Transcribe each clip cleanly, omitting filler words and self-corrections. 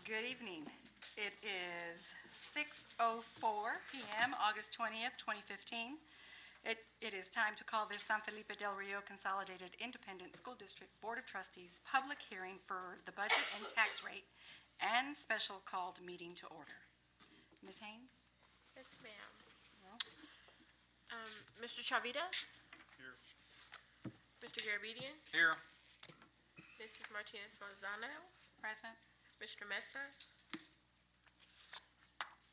Good evening. It is 6:04 p.m., August 20th, 2015. It is time to call this San Felipe del Rio Consolidated Independent School District Board of Trustees public hearing for the budget and tax rate and special called meeting to order. Ms. Haynes? Yes, ma'am. No. Mr. Chavita? Here. Mr. Garabedian? Here. Mrs. Martinez-Lozano? Present. Mr. Mesa?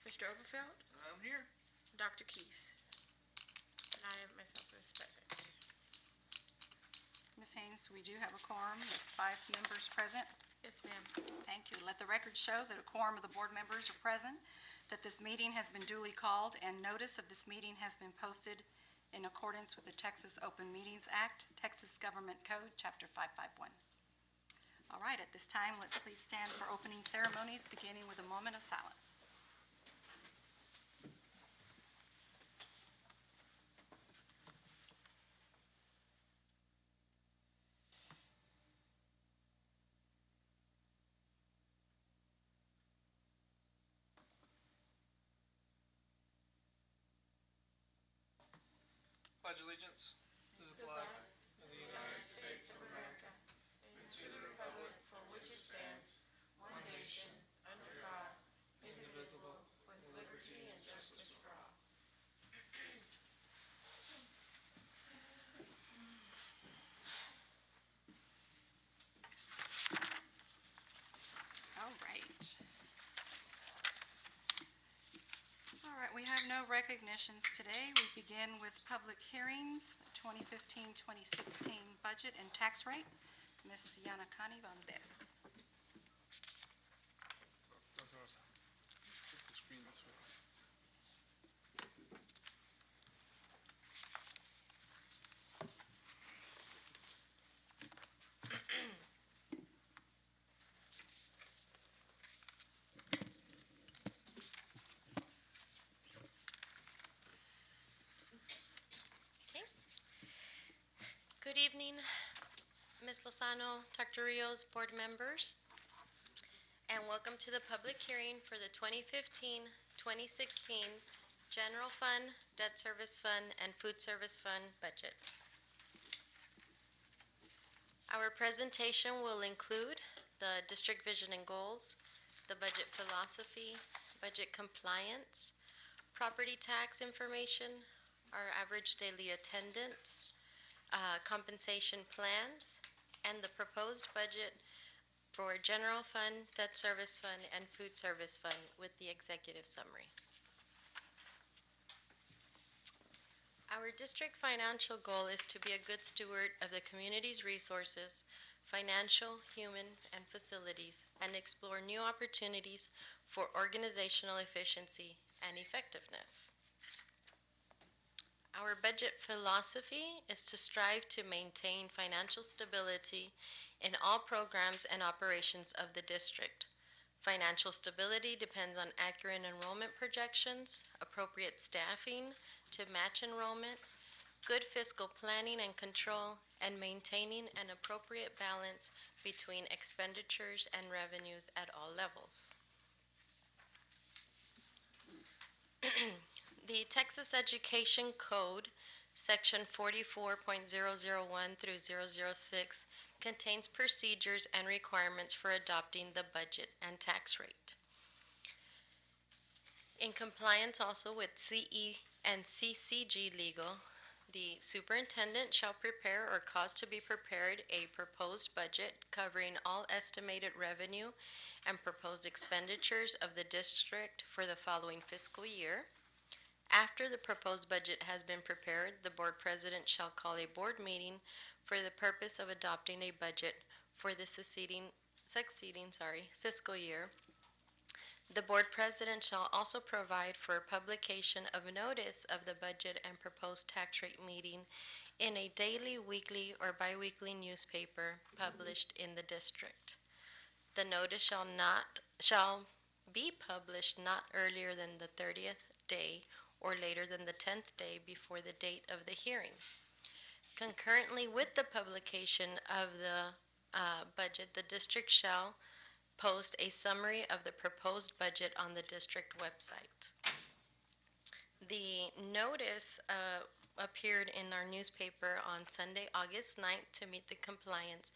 Mr. Overfeld? I'm here. Dr. Keith? And I myself is present. Ms. Haynes, we do have a quorum with 5 members present. Yes, ma'am. Thank you. Let the record show that a quorum of the board members are present, that this meeting has been duly called, and notice of this meeting has been posted in accordance with the Texas Open Meetings Act, Texas Government Code, Chapter 551. All right, at this time, let's please stand for opening ceremonies, beginning with a moment of silence. Pledge allegiance to the flag of the United States of America and to the republic for which it stands, one nation, under God, indivisible, with liberty and justice for all. All right. All right, we have no recognitions today. We begin with public hearings, 2015-2016 budget and tax rate. Ms. Yanakani Valdez. Dr. Rosa, flip the screen this way. Good evening, Ms. Lozano, Dr. Rios, board members, and welcome to the public hearing for the 2015-2016 General Fund, Debt Service Fund, and Food Service Fund budget. Our presentation will include the district vision and goals, the budget philosophy, budget compliance, property tax information, our average daily attendance, compensation plans, and the proposed budget for General Fund, Debt Service Fund, and Food Service Fund with the executive summary. Our district financial goal is to be a good steward of the community's resources, financial, human, and facilities, and explore new opportunities for organizational efficiency and effectiveness. Our budget philosophy is to strive to maintain financial stability in all programs and operations of the district. Financial stability depends on accurate enrollment projections, appropriate staffing to match enrollment, good fiscal planning and control, and maintaining an appropriate balance between expenditures and revenues at all levels. The Texas Education Code, Section 44.001 through 006, contains procedures and requirements for adopting the budget and tax rate. In compliance also with CE and CCG legal, the superintendent shall prepare or cause to be prepared a proposed budget covering all estimated revenue and proposed expenditures of the district for the following fiscal year. After the proposed budget has been prepared, the board president shall call a board meeting for the purpose of adopting a budget for the succeeding fiscal year. The board president shall also provide for publication of notice of the budget and proposed tax rate meeting in a daily, weekly, or biweekly newspaper published in the district. The notice shall be published not earlier than the 30th day or later than the 10th day before the date of the hearing. Concurrently with the publication of the budget, the district shall post a summary of the proposed budget on the district website. The notice appeared in our newspaper on Sunday, August 9th to meet the compliance,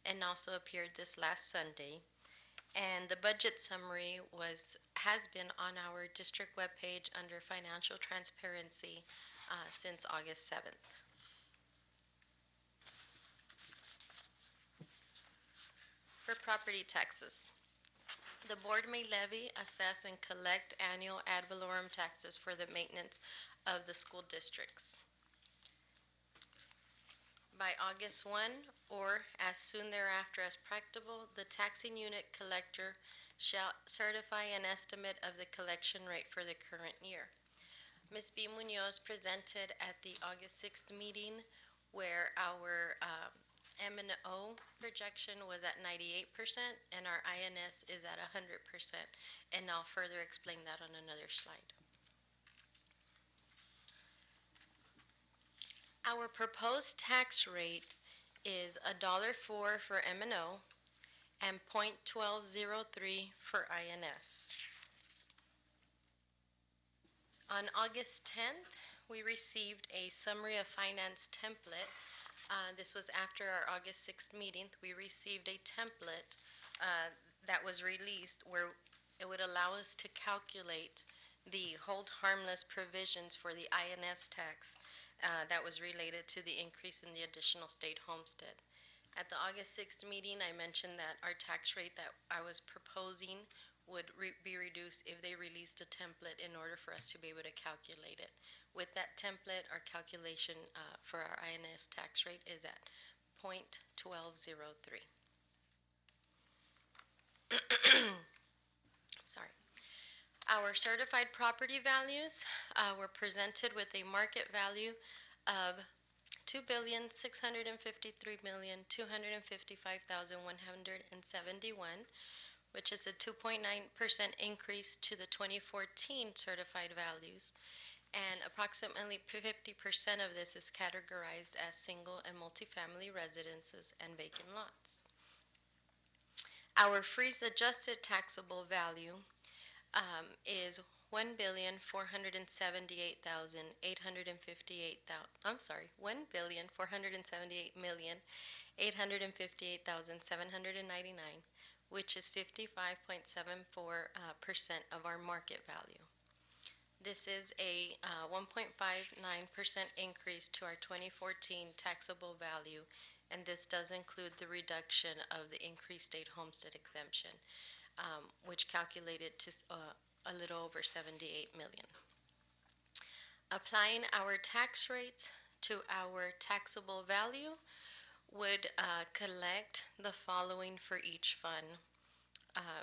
and also appeared this last Sunday. And the budget summary has been on our district webpage under financial transparency since August 7th. For property taxes, the board may levy, assess, and collect annual ad valorem taxes for the maintenance of the school districts. By August 1 or as soon thereafter as practicable, the taxing unit collector shall certify an estimate of the collection rate for the current year. Ms. B. Munoz presented at the August 6th meeting where our M&O projection was at 98% and our INS is at 100%. And I'll further explain that on another slide. Our proposed tax rate is $1.04 for M&O and .1203 for INS. On August 10th, we received a summary of finance template. This was after our August 6th meeting. We received a template that was released where it would allow us to calculate the hold harmless provisions for the INS tax that was related to the increase in the additional state homestead. At the August 6th meeting, I mentioned that our tax rate that I was proposing would be reduced if they released a template in order for us to be able to calculate it. With that template, our calculation for our INS tax rate is at .1203. Sorry. Our certified property values were presented with a market value of $2,653,255,171, which is a 2.9% increase to the 2014 certified values, and approximately 50% of this is categorized as single and multifamily residences and vacant lots. Our freeze-adjusted taxable value is $1,478,858,799, which is 55.74% of our market value. This is a 1.59% increase to our 2014 taxable value, and this does include the reduction of the increased state homestead exemption, which calculated to a little over $78 million. Applying our tax rates to our taxable value would collect the following for each fund.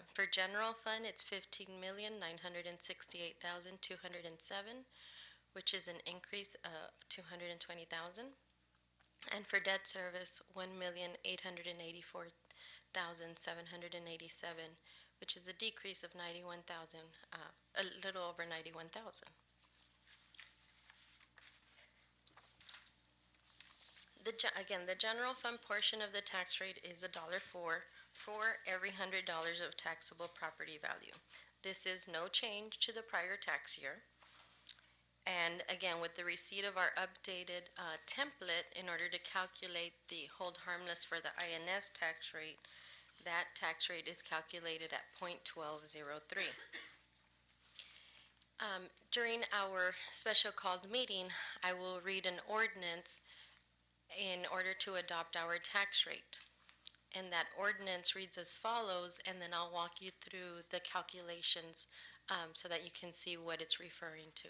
For general fund, it's $15,968,207, which is an increase of $220,000. And for debt service, $1,884,787, which is a decrease of $91,000, a little over $91,000. Again, the general fund portion of the tax rate is $1.04 for every $100 of taxable property value. This is no change to the prior tax year. And again, with the receipt of our updated template in order to calculate the hold harmless for the INS tax rate, that tax rate is calculated at .1203. During our special called meeting, I will read an ordinance in order to adopt our tax rate. And that ordinance reads as follows, and then I'll walk you through the calculations so that you can see what it's referring to.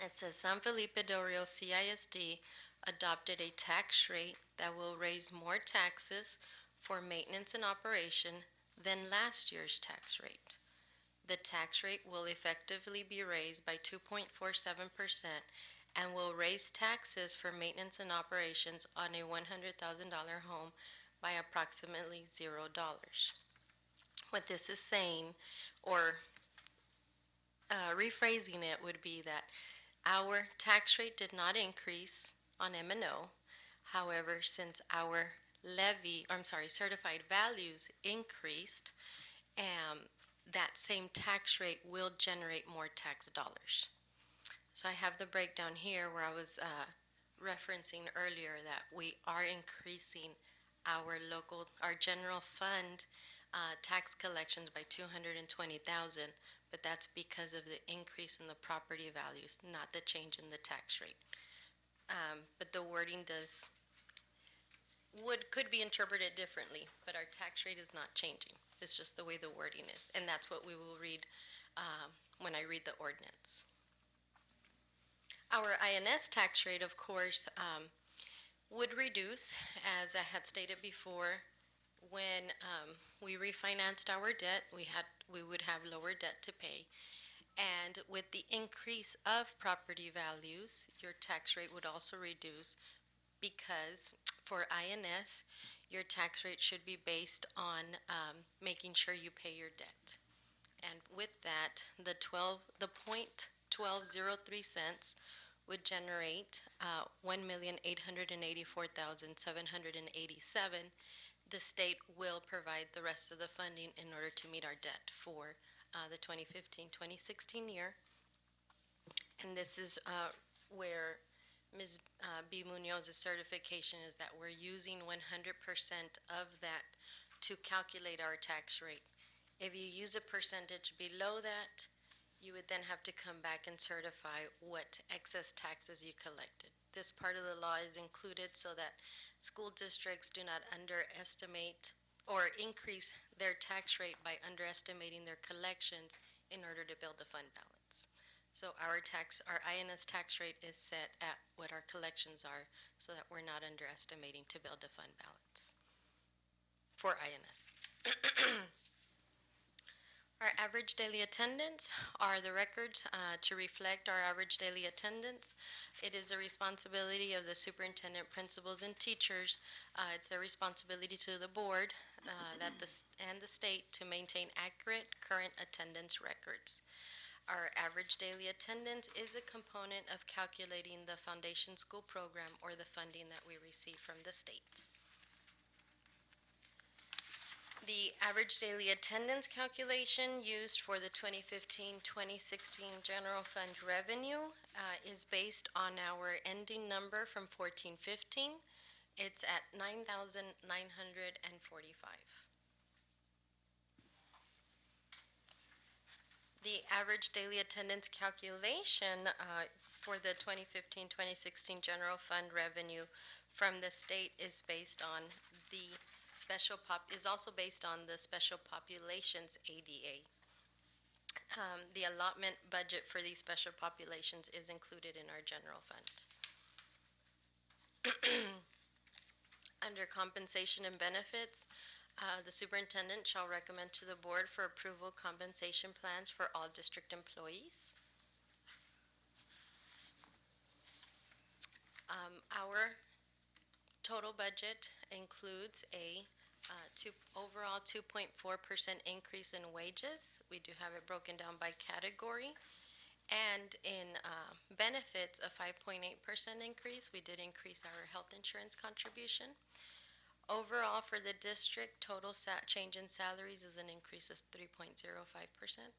It says San Felipe Del Rio CISD adopted a tax rate that will raise more taxes for maintenance and operation than last year's tax rate. The tax rate will effectively be raised by 2.47% and will raise taxes for maintenance and operations on a $100,000 home by approximately $0. What this is saying, or rephrasing it, would be that our tax rate did not increase on M&O. However, since our certified values increased, that same tax rate will generate more tax dollars. So I have the breakdown here where I was referencing earlier that we are increasing our general fund tax collections by 220,000, but that's because of the increase in the property values, not the change in the tax rate. But the wording could be interpreted differently, but our tax rate is not changing. It's just the way the wording is, and that's what we will read when I read the ordinance. Our INS tax rate, of course, would reduce, as I had stated before. When we refinanced our debt, we would have lower debt to pay. And with the increase of property values, your tax rate would also reduce, because for INS, your tax rate should be based on making sure you pay your debt. And with that, the 0.1203 cents would generate 1,884,787. The state will provide the rest of the funding in order to meet our debt for the 2015-2016 year. And this is where Ms. B. Munoz's certification is that we're using 100% of that to calculate our tax rate. If you use a percentage below that, you would then have to come back and certify what excess taxes you collected. This part of the law is included so that school districts do not underestimate or increase their tax rate by underestimating their collections in order to build a fund balance. So our INS tax rate is set at what our collections are, so that we're not underestimating to build a fund balance for INS. Our average daily attendance are the records to reflect our average daily attendance. It is a responsibility of the superintendent, principals, and teachers. It's a responsibility to the board and the state to maintain accurate, current attendance records. Our average daily attendance is a component of calculating the foundation school program, or the funding that we receive from the state. The average daily attendance calculation used for the 2015-2016 general fund revenue is based on our ending number from 1415. It's at 9,945. The average daily attendance calculation for the 2015-2016 general fund revenue from the state is also based on the special populations ADA. The allotment budget for these special populations is included in our general fund. Under compensation and benefits, the superintendent shall recommend to the board for approval compensation plans for all district employees. Our total budget includes a overall 2.4% increase in wages. We do have it broken down by category. And in benefits, a 5.8% increase. We did increase our health insurance contribution. Overall, for the district, total change in salaries is an increase of 3.05%.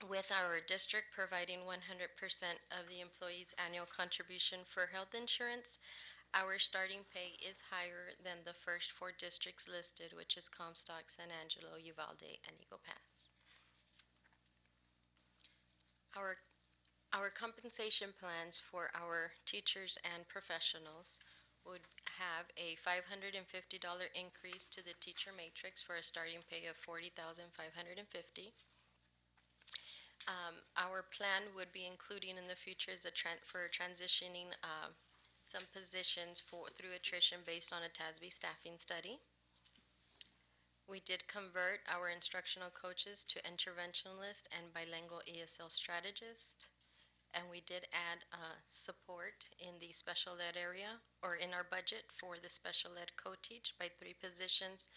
With our district providing 100% of the employee's annual contribution for health insurance, our starting pay is higher than the first four districts listed, which is Comstock, San Angelo, Uvalde, and Eagle Pass. Our compensation plans for our teachers and professionals would have a $550 increase to the teacher matrix for a starting pay of $40,550. Our plan would be including in the future for transitioning some positions through attrition based on a TASB staffing study. We did convert our instructional coaches to interventionalist and bilingual ESL strategist. And we did add support in the special ed area, or in our budget for the special ed co-teach by 3 positions,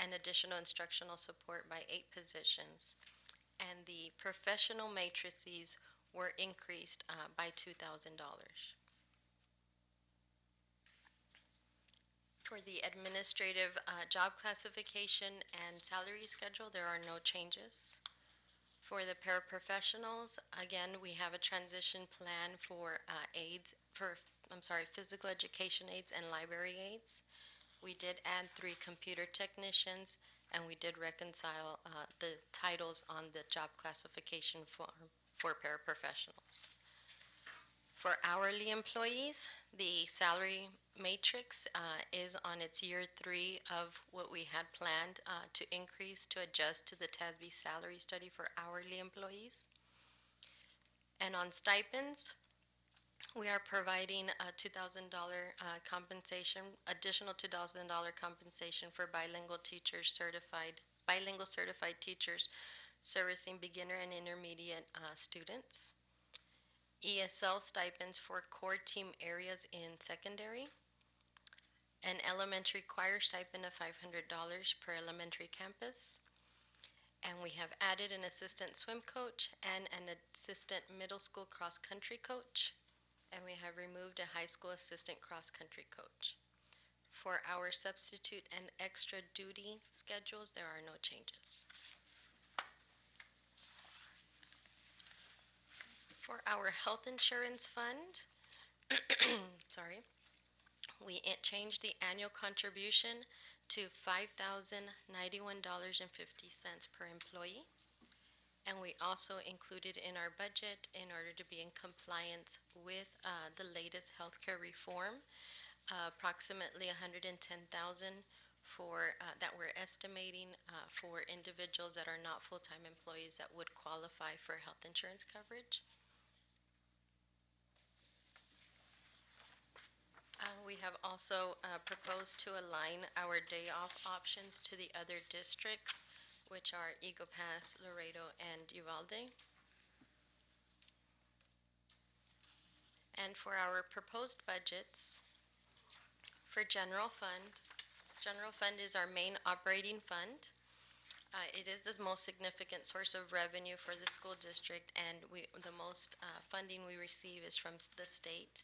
and additional instructional support by 8 positions. And the professional matrices were increased by $2,000. For the administrative job classification and salary schedule, there are no changes. For the paraprofessionals, again, we have a transition plan for physical education aides and library aides. We did add 3 computer technicians, and we did reconcile the titles on the job classification form for paraprofessionals. For hourly employees, the salary matrix is on its year 3 of what we had planned to increase to adjust to the TASB salary study for hourly employees. And on stipends, we are providing a $2,000 compensation, additional $2,000 compensation for bilingual certified teachers servicing beginner and intermediate students. ESL stipends for core team areas in secondary. An elementary choir stipend of $500 per elementary campus. And we have added an assistant swim coach and an assistant middle school cross-country coach. And we have removed a high school assistant cross-country coach. For our substitute and extra duty schedules, there are no changes. For our health insurance fund, we changed the annual contribution to $5,091.50 per employee. And we also included in our budget, in order to be in compliance with the latest healthcare reform, approximately $110,000 that we're estimating for individuals that are not full-time employees that would qualify for health insurance coverage. We have also proposed to align our day off options to the other districts, which are Eagle Pass, Laredo, and Uvalde. And for our proposed budgets, for general fund is our main operating fund. It is the most significant source of revenue for the school district, and the most funding we receive is from the state.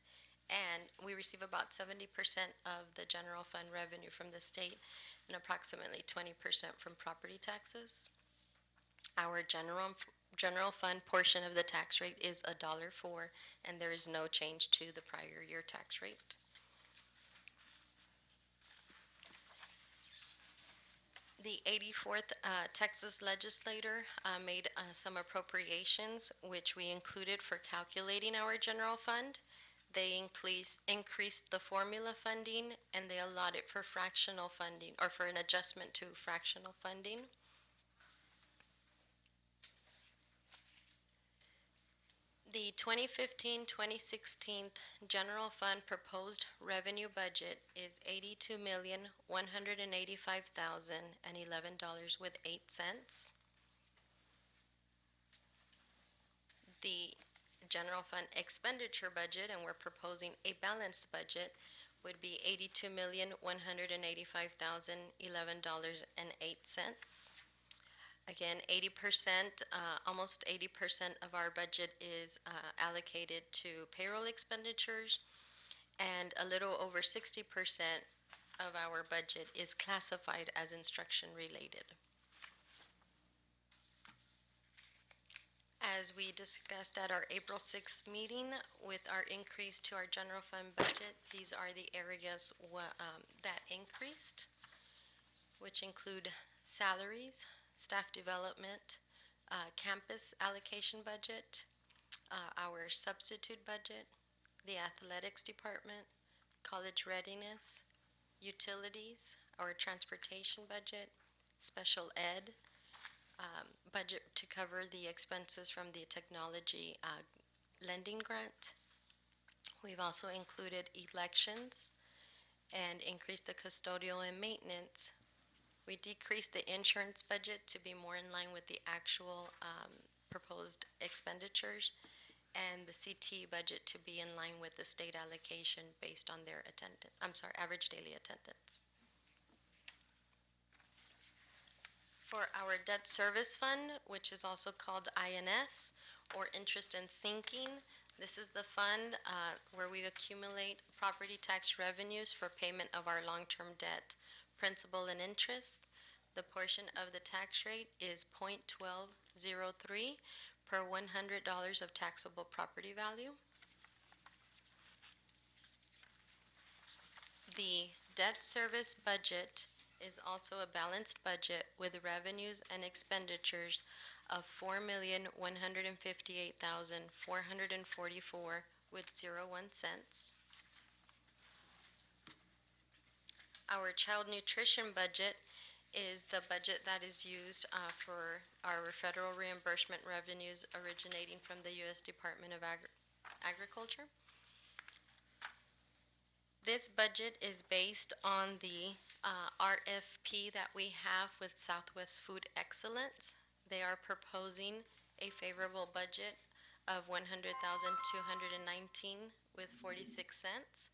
And we receive about 70% of the general fund revenue from the state and approximately 20% from property taxes. Our general fund portion of the tax rate is $1.04, and there is no change to the prior year tax rate. The 84th Texas legislature made some appropriations, which we included for calculating our general fund. They increased the formula funding, and they allotted for fractional funding, or for an adjustment to fractional funding. The 2015-2016 general fund proposed revenue budget is $82,185,011.08. The general fund expenditure budget, and we're proposing a balanced budget, would be $82,185,011.08. Again, 80%, almost 80% of our budget is allocated to payroll expenditures, and a little over 60% of our budget is classified as instruction related. As we discussed at our April 6th meeting, with our increase to our general fund budget, these are the areas that increased, which include salaries, staff development, campus allocation budget, our substitute budget, the athletics department, college readiness, utilities, our transportation budget, special ed, budget to cover the expenses from the technology lending grant. We've also included elections and increased the custodial and maintenance. We decreased the insurance budget to be more in line with the actual proposed expenditures, and the CT budget to be in line with the state allocation based on their average daily attendance. For our debt service fund, which is also called INS, or interest and sinking, This is the fund where we accumulate property tax revenues for payment of our long-term debt, principal and interest. The portion of the tax rate is .1203 per $100 of taxable property value. The debt service budget is also a balanced budget with revenues and expenditures of $4,158,444 with 01 cents. Our child nutrition budget is the budget that is used for our federal reimbursement revenues originating from the U.S. Department of Agriculture. This budget is based on the RFP that we have with Southwest Food Excellence. They are proposing a favorable budget of $100,219 with 46 cents.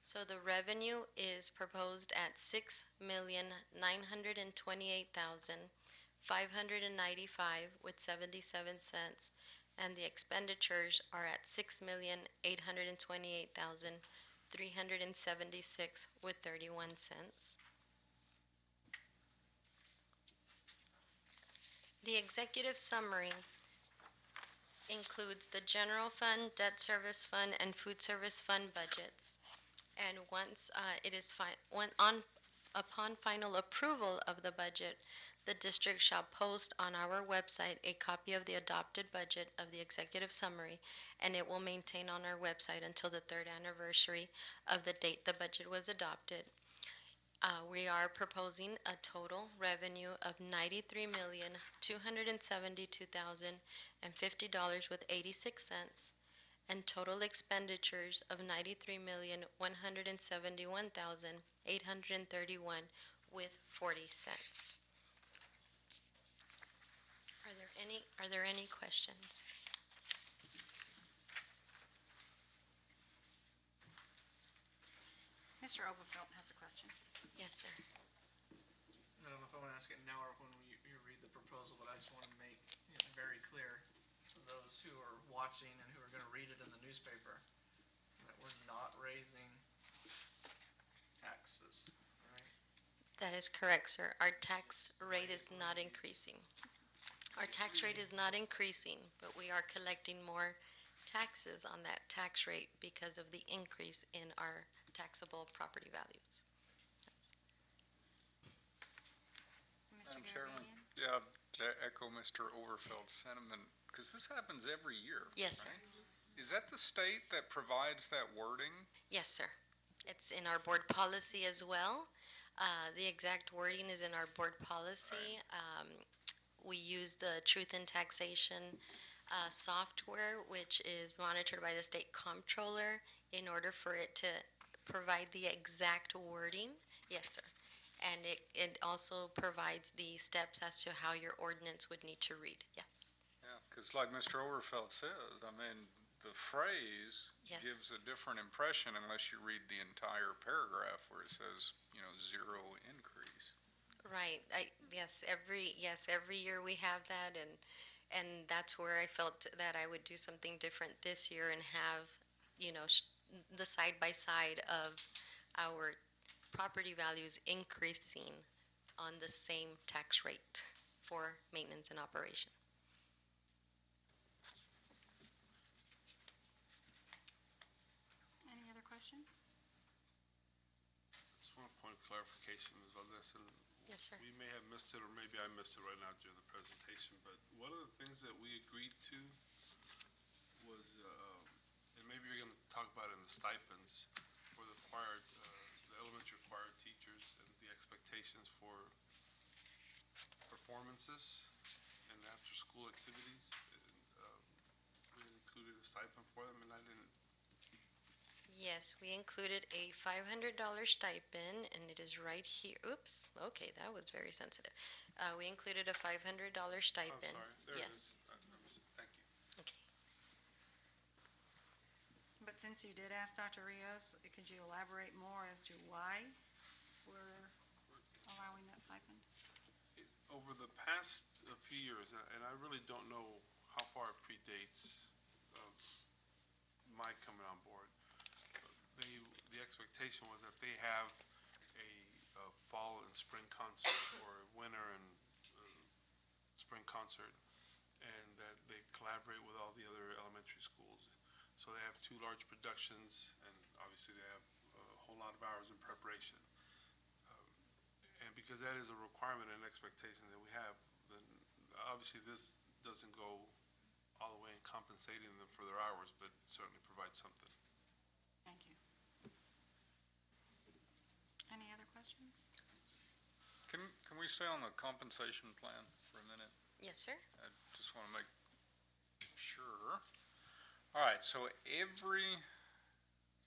So the revenue is proposed at $6,928,595 with 77 cents, and the expenditures are at $6,828,376 with 31 cents. The executive summary includes the general fund, debt service fund, and food service fund budgets. And once upon final approval of the budget, the district shall post on our website a copy of the adopted budget of the executive summary, and it will maintain on our website until the 3rd anniversary of the date the budget was adopted. We are proposing a total revenue of $93,272,050 with 86 cents. And total expenditures of $93,171,831 with 40 cents. Are there any questions? Mr. Oberfeld has a question. Yes, sir. I don't know if I want to ask it now or when you read the proposal, but I just want to make it very clear to those who are watching and who are going to read it in the newspaper that we're not raising taxes, right? That is correct, sir. Our tax rate is not increasing. Our tax rate is not increasing, but we are collecting more taxes on that tax rate because of the increase in our taxable property values. Mr. Madam Chairman, Garabedian? yeah, to echo Mr. Overfeld's sentiment, because this happens every year. Yes, sir. right? Is that the state that provides that wording? Yes, sir. It's in our board policy as well. The exact wording is in our board policy. We use the Truth in Taxation software, which is monitored by the state comptroller in order for it to provide the exact wording. Yes, sir. And it also provides the steps as to how your ordinance would need to read. Yes. Yeah, because like Mr. Overfeld says, I mean, the phrase Yes. gives a different impression unless you read the entire paragraph where it says, zero increase. Right. Every year we have that, and that's where I felt that I would do something different this year and have, the side by side of our property values increasing on the same tax rate for maintenance and operation. Any other questions? Just one point of clarification, Ms. Valdez, and Yes, sir. we may have missed it, or maybe I missed it right now during the presentation, but one of the things that we agreed to was, and maybe you're gonna talk about it in the stipends for the elementary required teachers and the expectations for performances and after-school activities. We included a stipend for them, and I didn't. Yes, we included a $500 stipend, and it is right here. Oops, okay, that was very sensitive. We included a $500 I'm stipend. sorry. There it Yes. is. Thank you. Okay. But since you did ask Dr. Rios, could you elaborate more as to why we're allowing that stipend? Over the past few years, and I really don't know how far it predates Mike coming on board, the expectation was that they have a fall and spring concert or a winter and spring concert, and that they collaborate with all the other elementary schools. So they have two large productions, and obviously they have a whole lot of hours in preparation. And because that is a requirement and expectation that we have, then obviously this doesn't go all the way in compensating them for their hours, but certainly provides something. Thank you. Any other questions? Can we stay on the compensation plan for a minute? Yes, sir. I just want to make sure. All right, so every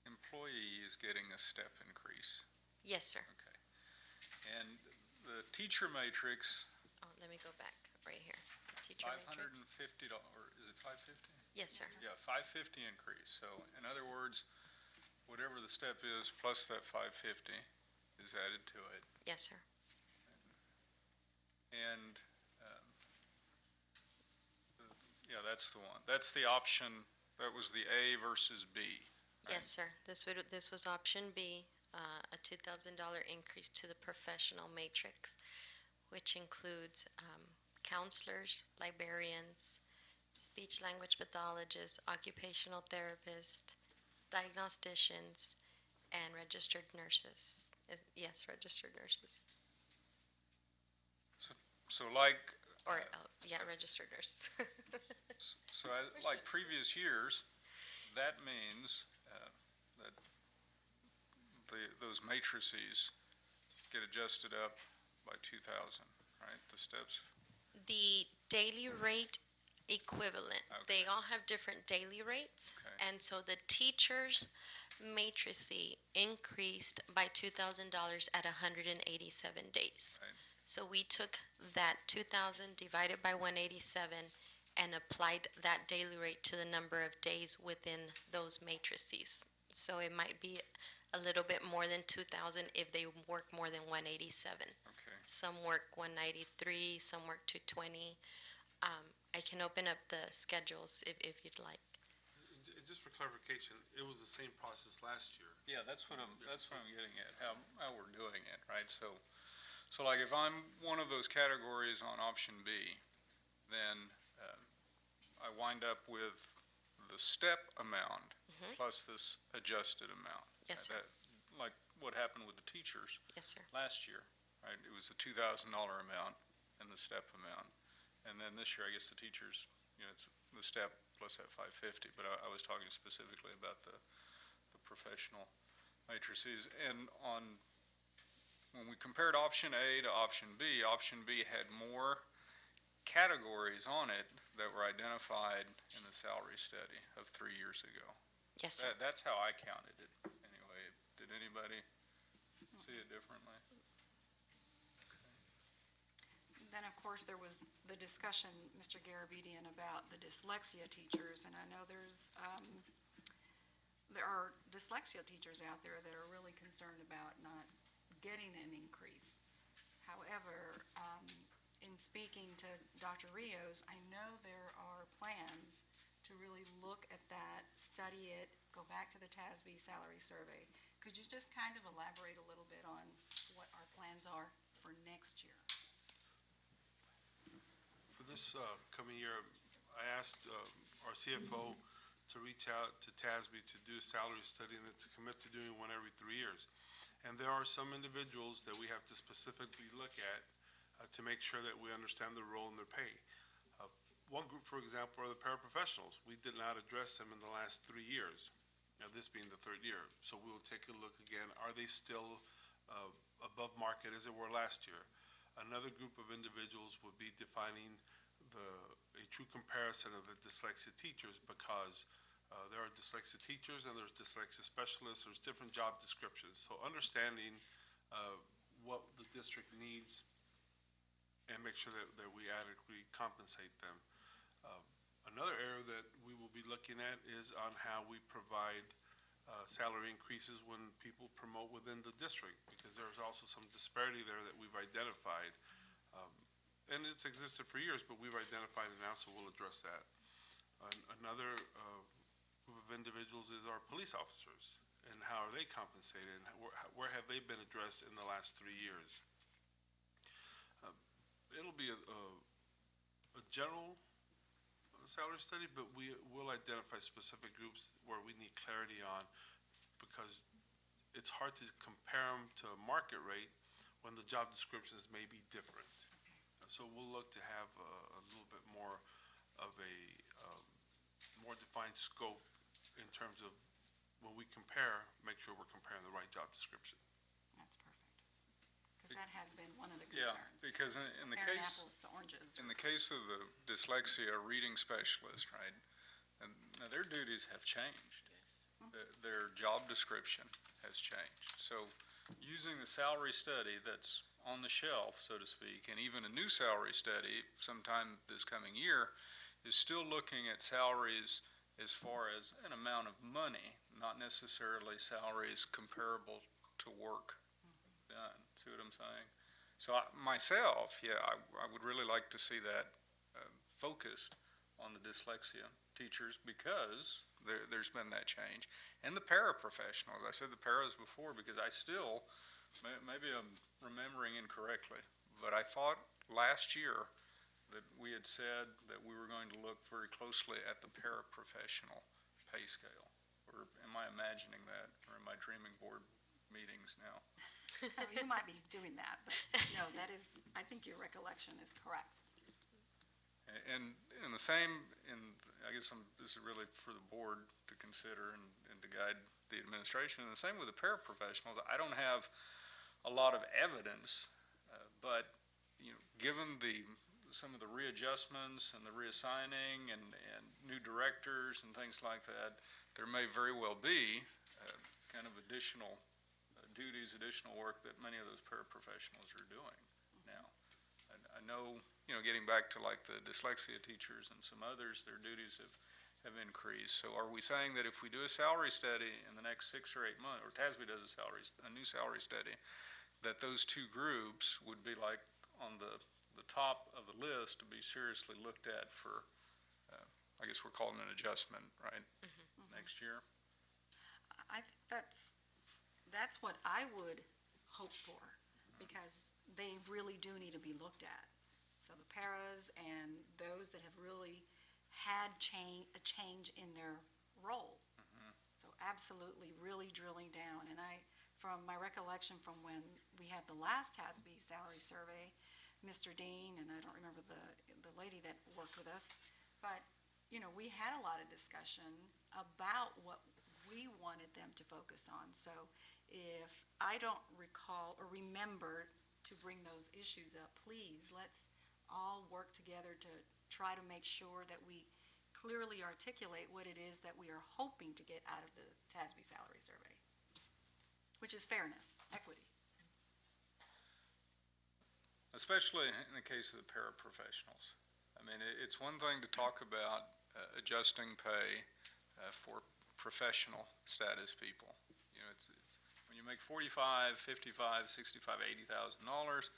employee is getting a step increase. Yes, sir. Okay. And the teacher matrix, Oh, let me go back right here. Teacher $550, matrix. or is it 550? Yes, sir. Yeah, 550 increase. So in other words, whatever the step is plus that 550 is added to it. Yes, sir. And, yeah, that's the one. That's the option, that was the A versus B. Yes, sir. This was option B, a $2,000 increase to the professional matrix, which includes counselors, librarians, speech language pathologists, occupational therapists, diagnosticians, and registered nurses. Yes, registered nurses. So like, Or, registered nurses. so like previous years, that means that those matrices get adjusted up by 2,000, right? The steps. The daily rate equivalent. Okay. They all have different daily rates. Okay. And so the teachers' matrice increased by $2,000 at 187 days. Right. So we took that 2,000 divided by 187 and applied that daily rate to the number of days within those matrices. So it might be a little bit more than 2,000 if they work more than 187. Okay. Some work 193, some work 220. I can open up the schedules if you'd like. Just for clarification, it was the same process last year. Yeah, that's what I'm getting at, how we're doing it, right? So like if I'm one of those categories on option B, then I wind up with the step amount plus this adjusted amount. Yes, sir. Like what happened with the teachers Yes, sir. last year, right? It was the $2,000 amount and the step amount. And then this year, I guess the teachers, it's the step plus that 550, but I was talking specifically about the professional matrices. And when we compared option A to option B had more categories on it that were identified in the salary study of 3 years ago. Yes, sir. That's how I counted it anyway. Did anybody see it differently? Then, of course, there was the discussion, Mr. Garabedian, about the dyslexia teachers, and I know there are dyslexia teachers out there that are really concerned about not getting an increase. However, in speaking to Dr. Rios, I know there are plans to really look at that, study it, go back to the TASB salary survey. Could you just kind of elaborate a little bit on what our plans are for next year? For this coming year, I asked our CFO to reach out to TASB to do a salary study and to commit to doing one every 3 years. And there are some individuals that we have to specifically look at to make sure that we understand their role and their pay. One group, for example, are the paraprofessionals. We did not address them in the last 3 years, this being the 3rd year. So we will take a look again. Are they still above market as they were last year? Another group of individuals would be defining a true comparison of the dyslexia teachers, because there are dyslexia teachers and there's dyslexia specialists. There's different job descriptions. So understanding what the district needs and make sure that we adequately compensate them. Another area that we will be looking at is on how we provide salary increases when people promote within the district, because there's also some disparity there that we've identified. And it's existed for years, but we've identified it now, so we'll address that. Another group of of individuals is our police officers, and how are they compensated, and where have they been addressed in the last 3 years? It'll be a general salary study, but we will identify specific groups where we need clarity on, because it's hard to compare them to a market rate when the job descriptions may be different. So we'll look to have a little bit more of a more defined scope in terms of when we compare, make sure we're comparing the right job description. That's perfect. Because that has been one of the Yeah, concerns. because in the Comparing case, apples to oranges. in the case of the dyslexia reading specialist, right, and now their duties have changed. Yes. Their job description has changed. So using the salary study that's on the shelf, so to speak, and even a new salary study sometime this coming year, is still looking at salaries as far as an amount of money, not necessarily salaries comparable to work done. See what I'm saying? So myself, yeah, I would really like to see that focused on the dyslexia teachers, because there's been that change. And the paraprofessionals, I said the paras before because I still, maybe I'm remembering incorrectly, but I thought last year that we had said that we were going to look very closely at the paraprofessional pay scale. Or am I imagining that, or am I dreaming board meetings now? You might be doing that, but no, that is, I think your recollection is correct. And the same, I guess this is really for the board to consider and to guide the administration, and the same with the paraprofessionals. I don't have a lot of evidence, but given some of the readjustments and the reassigning and new directors and things like that, there may very well be kind of additional duties, additional work that many of those paraprofessionals are doing now. I know, getting back to like the dyslexia teachers and some others, their duties have increased. So are we saying that if we do a salary study in the next 6 or 8 months, or TASB does a new salary study, that those two groups would be like on the top of the list to be seriously looked at for, I guess we're calling it an adjustment, right, next year? I think that's what I would hope for, because they really do need to be looked at. So the paras and those that have really had a change in their role. So absolutely really drilling down. And from my recollection from when we had the last TASB salary survey, Mr. Dean, and I don't remember the lady that worked with us, but, we had a lot of discussion about what we wanted them to focus on. So if I don't recall or remember to bring those issues up, please, let's all work together to try to make sure that we clearly articulate what it is that we are hoping to get out of the TASB salary survey, which is fairness, equity. Especially in the case of the paraprofessionals. I mean, it's one thing to talk about adjusting pay for professional status people. It's when you make $45,000, $55,000, $65,000, $80,000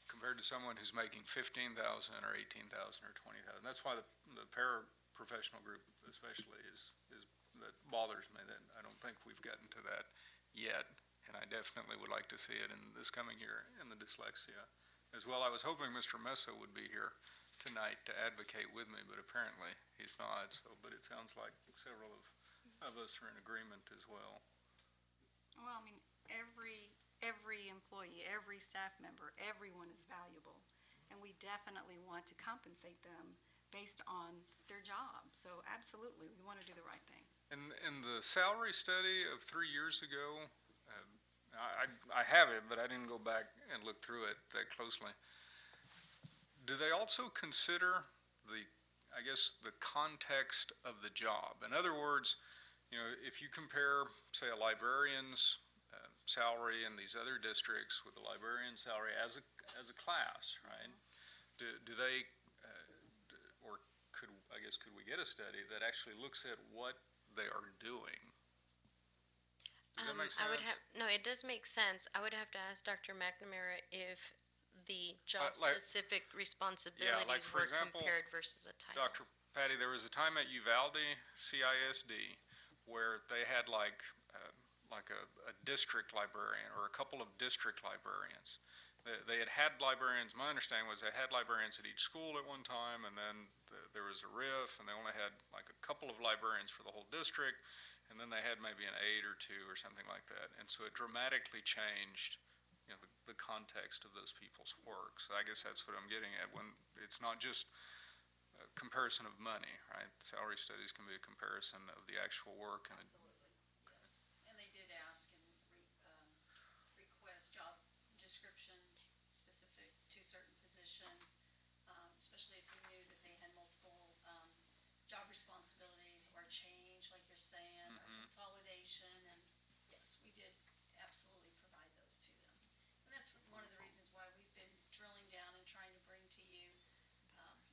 compared to someone who's making $15,000 or $18,000 or $20,000. That's why the paraprofessional group especially that bothers me. That I don't think we've gotten to that yet. And I definitely would like to see it in this coming year in the dyslexia as well. I was hoping Mr. Mesa would be here tonight to advocate with me, but apparently he's not. But it sounds like several of us are in agreement as well. Well, I mean, every employee, every staff member, everyone is valuable, and we definitely want to compensate them based on their job. So absolutely, we want to do the right thing. In the salary study of 3 years ago, I have it, but I didn't go back and look through it that closely. Do they also consider the context of the job? In other words, if you compare, say, a librarian's salary in these other districts with the librarian salary as a class, right? Do they, or could we get a study that actually looks at what they are doing? Does that make sense? No, it does make sense. I would have to ask Dr. McNamara if the job-specific responsibilities for were example, compared versus a title. Dr. Patty, there was a time at Uvalde CISD where they had like a district librarian or a couple of district librarians. They had librarians, my understanding was they had librarians at each school at one time, and then there was a riff, and they only had like a couple of librarians for the whole district, and then they had maybe an 8 or 2 or something like that. And so it dramatically changed, you know, the context of those people's work. So I guess that's what I'm getting at, when it's not just a comparison of money, right? Salary studies can be a comparison of the actual work and Absolutely, yes. And they did ask and request job descriptions specific to certain positions, especially if we knew that they had multiple job responsibilities or change, like you're saying, or consolidation. And yes, we did absolutely provide those to them. And that's one of the reasons why we've been drilling down and trying to bring to you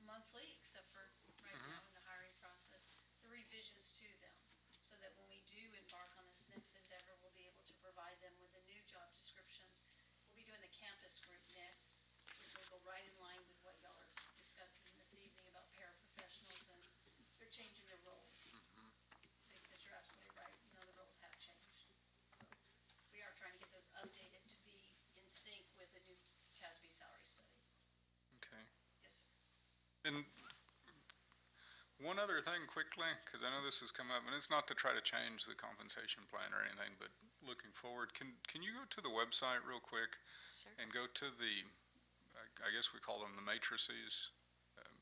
monthly, except for right now in the hiring process, the revisions to them, so that when we do embark on this next endeavor, we'll be able to provide them with the new job descriptions. We'll be doing the campus group next, which will go right in line with what y'all are discussing this evening about paraprofessionals, and they're changing their roles. Because you're absolutely right, you know, the roles have changed. So we are trying to get those updated to be in sync with the new TASB salary study. okay. Yes, sir. And one other thing quickly, because I know this has come up, and it's not to try to change the compensation plan or anything, but looking forward, can you go to the website real quick Sir? and go to the, I guess we call them the matrices,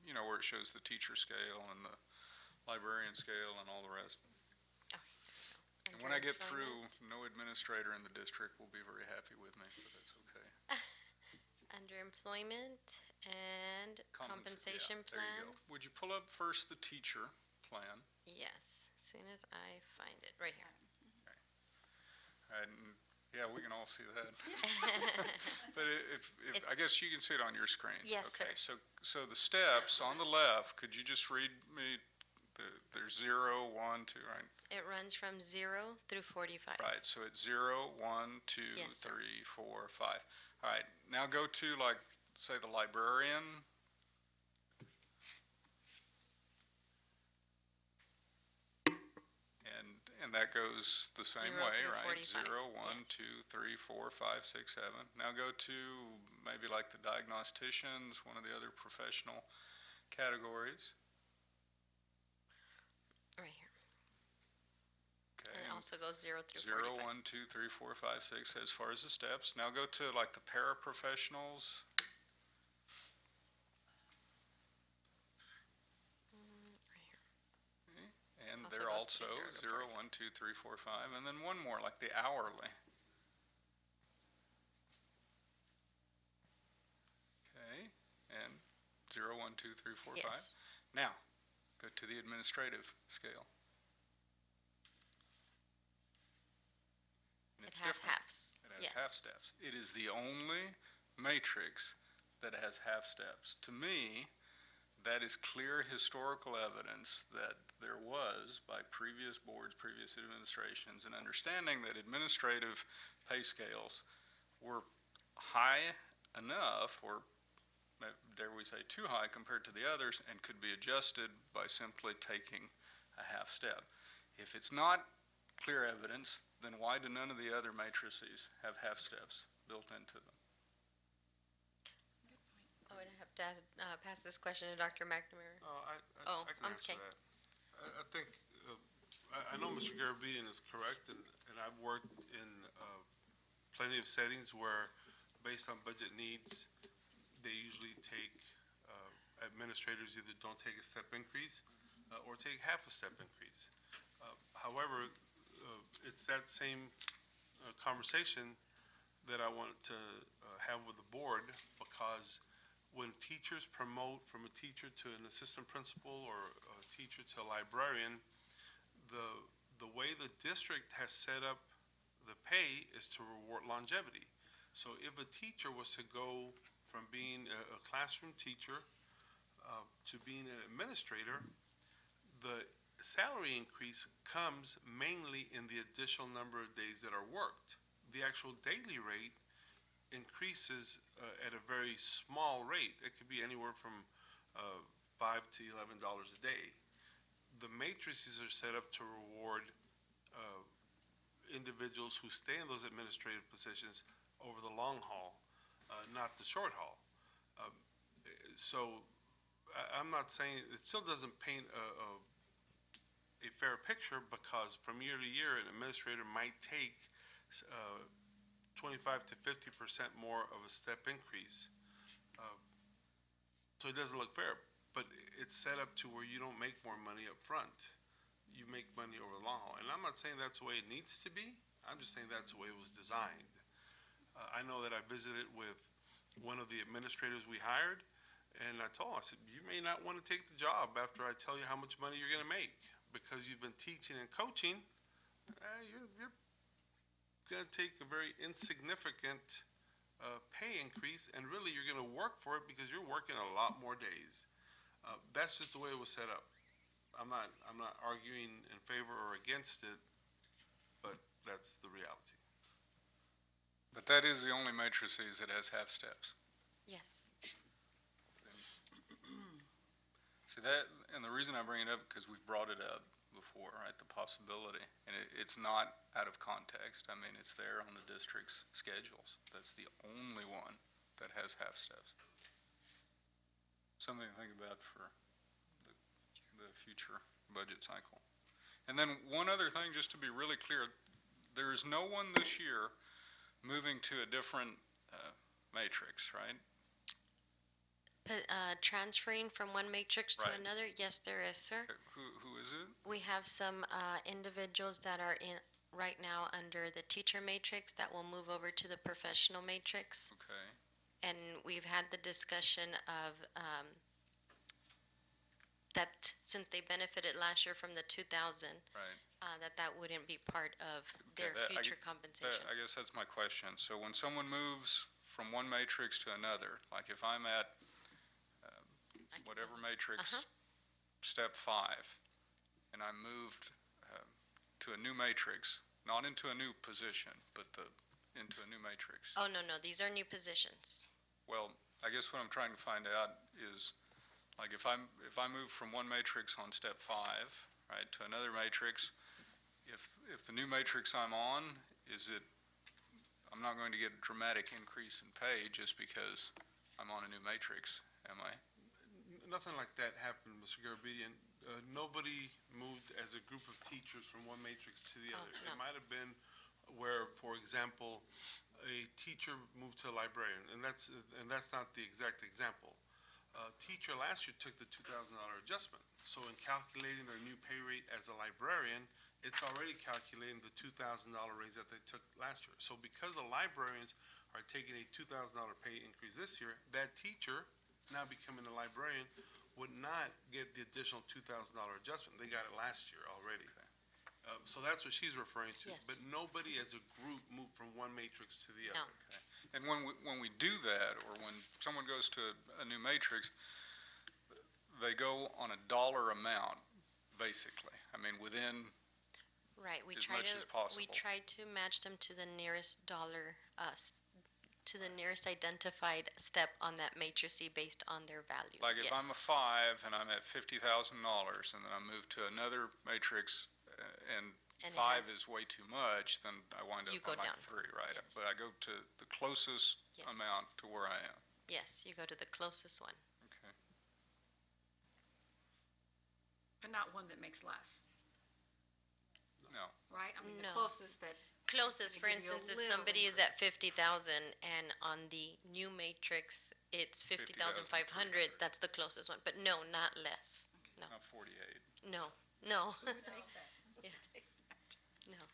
you know, where it shows the teacher scale and the librarian scale and all the rest. And when I get through, no administrator in the district will be very happy with me, but that's okay. Under employment and compensation Yeah, there you go. plans? Would you pull up first the teacher plan? Yes, as soon as I find it, right here. And, yeah, we can all see that. But if I guess you can see it on your screen. Yes, sir. Okay, so the steps on the left, could you just read me, there's 0, 1, 2, right? It runs from 0 through 45. Right, so it's 0, 1, 2, Yes, sir. 3, 4, 5. All right, now go to, like, say, the librarian. And that goes the same 0 way, through right? 45. 0, 1, Yes. 2, 3, 4, 5, 6, 7. Now go to maybe like the diagnosticians, one of the other professional categories. Right here. Okay. And it also goes 0 through 0, 45. 1, 2, 3, 4, 5, 6, as far as the steps. Now go to like the paraprofessionals. Right here. And Also they're goes also through 0 to 0, 1, 2, 3, 4, 5. And then one more, like the hourly. Okay, and 0, 1, 2, 3, 4, 5. Yes. Now, go to the administrative scale. And It it's has different. halves. It has Yes. half steps. It is the only matrix that has half steps. To me, that is clear historical evidence that there was, by previous boards, previous administrations, an understanding that administrative pay scales were high enough, or dare we say too high compared to the others, and could be adjusted by simply taking a half step. If it's not clear evidence, then why do none of the other matrices have half steps built into them? I would have to pass this question to Dr. McNamara. I can answer okay. that. I think, I know Mr. Garabedian is correct, and I've worked in plenty of settings where, based on budget needs, they usually take, administrators either don't take a step increase or take half a step increase. However, it's that same conversation that I want to have with the board, because when teachers promote from a teacher to an assistant principal or a teacher to a librarian, the way the district has set up the pay is to reward longevity. So if a teacher was to go from being a classroom teacher to being an administrator, the salary increase comes mainly in the additional number of days that are worked. The actual daily rate increases at a very small rate. It could be anywhere from $5 to $11 a day. The matrices are set up to reward individuals who stay in those administrative positions over the long haul, not the short haul. So I'm not saying, it still doesn't paint a fair picture, because from year to year, an administrator might take 25 to 50% more of a step increase. So it doesn't look fair, but it's set up to where you don't make more money up front. You make money over the long haul. And I'm not saying that's the way it needs to be. I'm just saying that's the way it was designed. I know that I visited with one of the administrators we hired, and I told him, I said, you may not want to take the job after I tell you how much money you're going to make, because you've been teaching and coaching. You're going to take a very insignificant pay increase, and really you're going to work for it because you're working a lot more days. That's just the way it was set up. I'm not arguing in favor or against it, but that's the reality. But that is the only matrices that has half steps. Yes. See that, and the reason I bring it up, because we've brought it up before, right, the possibility, and it's not out of context. I mean, it's there on the district's schedules. That's the only one that has half steps. Something to think about for the future budget cycle. And then one other thing, just to be really clear, there is no one this year moving to a different matrix, right? Transferring from one matrix to Right. another? Yes, there is, sir. Who is it? We have some individuals that are in right now under the teacher matrix that will move over to the professional matrix. Okay. And we've had the discussion of that since they benefited last year from the 2,000, Right. that wouldn't be part of their that- I future get- compensation. I guess that's my question. So when someone moves from one matrix to another, like if I'm at whatever matrix, step 5, and I moved to a new matrix, not into a new position, but into a new matrix. Oh, no, these are new positions. Well, I guess what I'm trying to find out is, like, if I move from one matrix on step 5, right, to another matrix, if the new matrix I'm on, I'm not going to get a dramatic increase in pay just because I'm on a new matrix, am I? Nothing like that happened, Mr. Garabedian. Nobody moved as a group of teachers from one matrix to the other. no. It might have been where, for example, a teacher moved to a librarian, and that's not the exact example. A teacher last year took the $2,000 adjustment. So in calculating their new pay rate as a librarian, it's already calculating the $2,000 raise that they took last year. So because the librarians are taking a $2,000 pay increase this year, that teacher, now becoming a librarian, would not get the additional $2,000 adjustment. They got it last year already. So that's what she's referring to. Yes. But nobody as a group moved from one matrix to the No. other. And when we do that, or when someone goes to a new matrix, they go on a dollar amount, basically. I mean, within Right, we as try much to as possible. we try to match them to the nearest dollar, to the nearest identified step on that matrix based on their value. Like if I'm Yes. a 5 and I'm at $50,000, and then I move to another matrix, and And it 5 has- is way too much, then I wind You up go on like down. 3, right? Yes. But I go to the closest Yes. amount to where I am. Yes, you go to the closest one. Okay. But not one that makes less, No. right? I mean, the No. closest that, Closest, for They give you a instance, if little somebody is at 50,000 and on the new matrix it's 50,500, that's the closest one. But no, not less. No. Not 48. No. Yeah. No.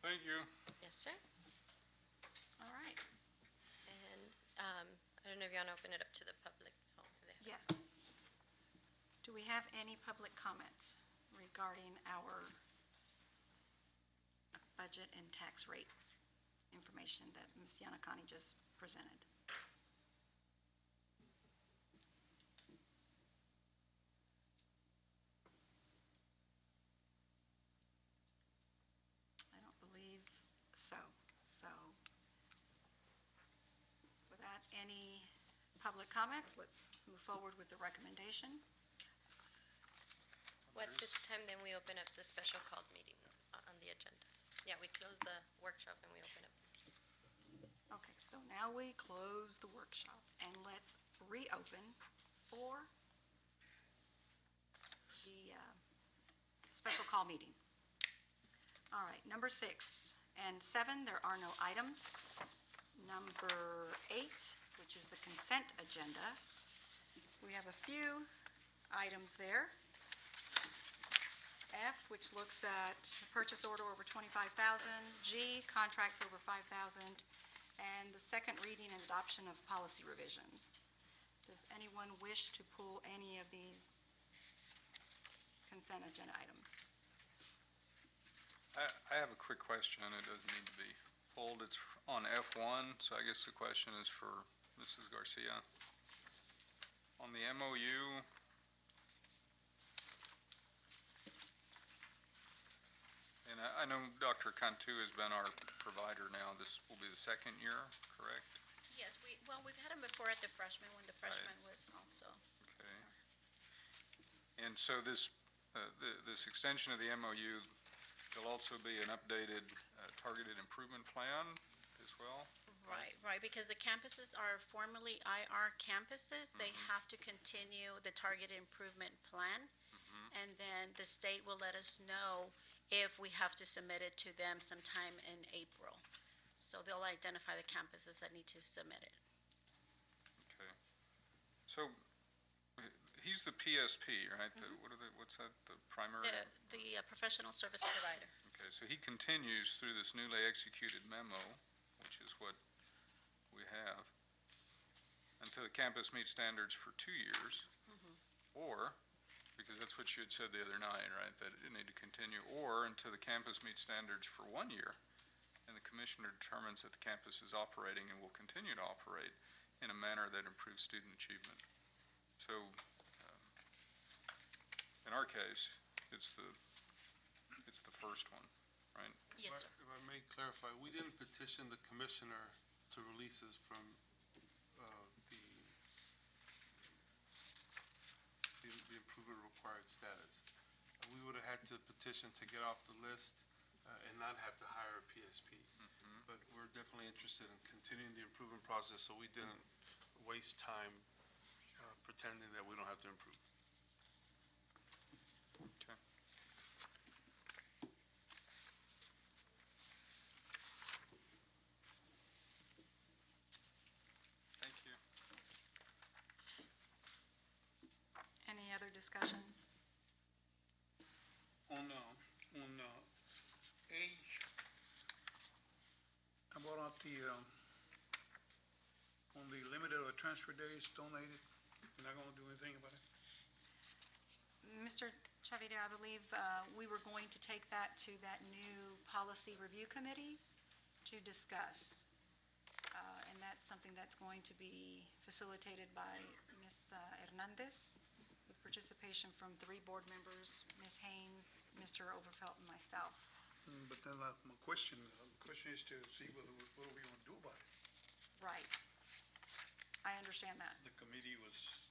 Thank you. Yes, sir. all right, And I don't know if you want to open it up to the public. Oh, there. yes. Do we have any public comments regarding our budget and tax rate information that Ms. Yanakani just presented? public comments. Let's move forward with the recommendation. What this time, then we open up the special called meeting on the agenda. Yeah, we close the workshop and we open up. Okay, so now we close the workshop and let's reopen for the special call meeting. All right, number 6 and 7, there are no items. Number 8, which is the consent agenda, we have a few items there. F, which looks at purchase order over $25,000, G, contracts over $5,000, and the second reading and adoption of policy revisions. Does anyone wish to pull any of these consent agenda items? I have a quick question, and it doesn't need to be pulled. It's on F1, so I guess the question is for Mrs. Garcia. On the MOU, and I know Dr. Cantu has been our provider now. This will be the second year, correct? Yes, we've had them before at the freshman, when the freshman was also. Okay. And so this extension of the MOU, there'll also be an updated targeted improvement plan as well? Right, because the campuses are formally IR campuses, they have to continue the targeted improvement plan. And then the state will let us know if we have to submit it to them sometime in April. So they'll identify the campuses that need to submit it. Okay. So he's the PSP, right? What's that, the primary? The professional service provider. Okay, so he continues through this newly executed memo, which is what we have, until the campus meets standards for 2 years, or, because that's what you had said the other night, right, that it need to continue, or until the campus meets standards for 1 year, and the commissioner determines that the campus is operating and will continue to operate in a manner that improves student achievement. So, in our case, it's the first one, right? Yes, sir. If I may clarify, we didn't petition the commissioner to release us from the improvement required status. We would have had to petition to get off the list and not have to hire a PSP. But we're definitely interested in continuing the improvement process, so we didn't waste time pretending that we don't have to improve. Okay. Thank you. Any other discussion? On age, I brought up on the limited or transfer days donated, you're not gonna do anything about it? Mr. Chavita, I believe we were going to take that to that new policy review committee to discuss. And that's something that's going to be facilitated by Ms. Hernandez, with participation from 3 board members, Ms. Haynes, Mr. Overfelt, and myself. But then my question is to see what are we gonna do about it? Right. I understand that. The committee was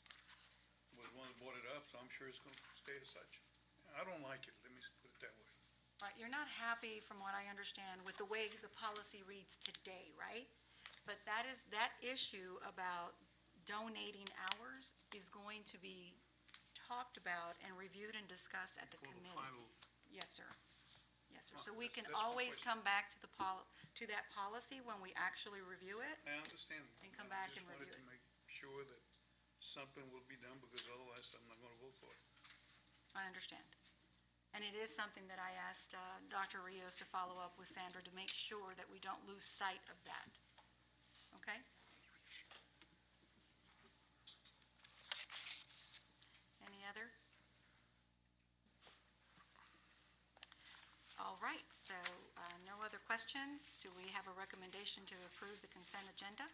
one that brought it up, so I'm sure it's gonna stay as such. I don't like it, let me put it that way. Right, you're not happy, from what I understand, with the way the policy reads today, right? But that issue about donating hours is going to be talked about and reviewed and discussed at the For the committee. final, Yes, sir. Yes, sir. So we can That's my always question. come back to to that policy when we actually review it. I understand. And come back and I review just it. wanted to make sure that something will be done, because otherwise I'm not gonna vote for it. I understand. And it is something that I asked Dr. Rios to follow up with Sandra to make sure that we don't lose sight of that. Okay? Any other? All right, so no other questions. Do we have a recommendation to approve the consent agenda?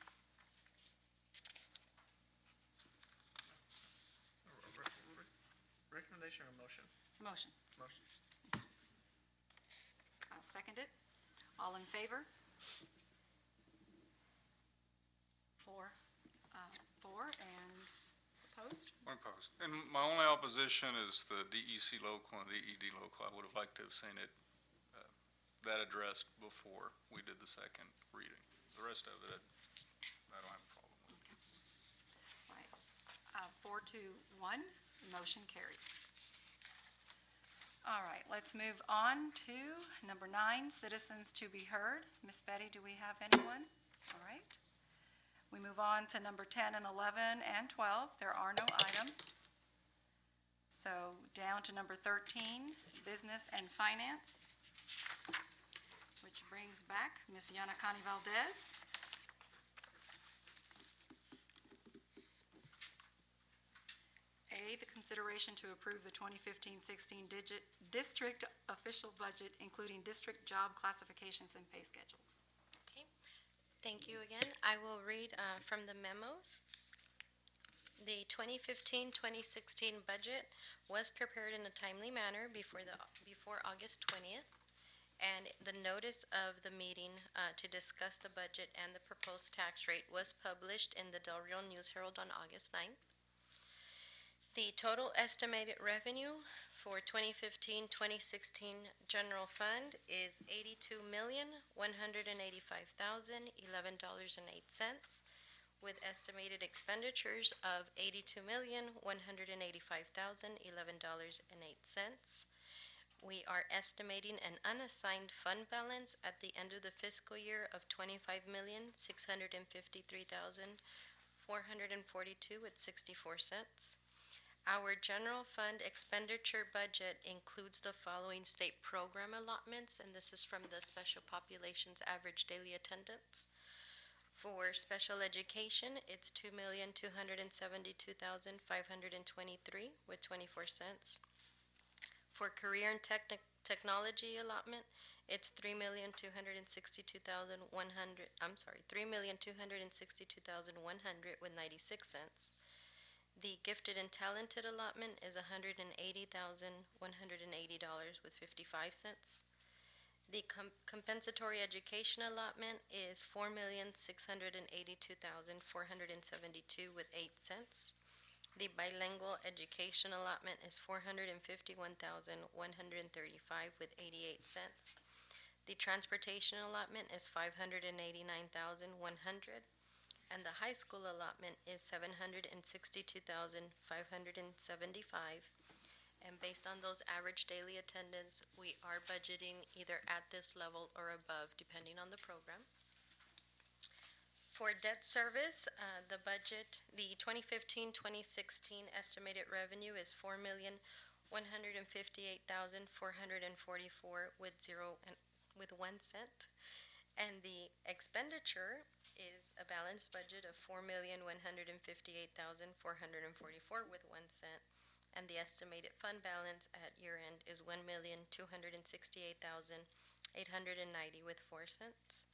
Recommendation or motion? Motion. Motion. I'll second it. All in favor? 4. Unopposed. And my only opposition is the DEC local and the ED local. I would have liked to have seen it, that addressed before we did the second reading. The rest of it, I don't have a problem with. Right. 4-1, motion carries. All right, let's move on to number 9, citizens to be heard. Miss Betty, do we have anyone? All right. We move on to number 10 and 11 and 12. There are no items. So down to number 13, business and finance, which brings back Miss Yanakani Valdez. A, the consideration to approve the 2015-16 district official budget, including district job classifications and pay schedules. Thank you again. I will read from the memos. The 2015-2016 budget was prepared in a timely manner before August 20th, and the notice of the meeting to discuss the budget and the proposed tax rate was published in the Del Rio News Herald on August 9th. The total estimated revenue for 2015-2016 general fund is $82,185,011.08, with estimated expenditures of $82,185,011.08. We are estimating an unassigned fund balance at the end of the fiscal year of $25,653,442.64. Our general fund expenditure budget includes the following state program allotments, and this is from the Special Populations Average Daily Attendance. For special education, it's $2,272,523 with 24 cents. For career and technology allotment, it's $3,262,100 with 96 cents. The gifted and talented allotment is $180,180 with 55 cents. The compensatory education allotment is $4,682,472 with 8 cents. The bilingual education allotment is $451,135 with 88 cents. The transportation allotment is $589,100. And the high school allotment is $762,575. And based on those average daily attendance, we are budgeting either at this level or above, depending on the program. For debt service, the 2015-2016 estimated revenue is $4,158,444 with 1 cent. And the expenditure is a balanced budget of $4,158,444 with 1 cent. And the estimated fund balance at year end is $1,268,890 with 4 cents.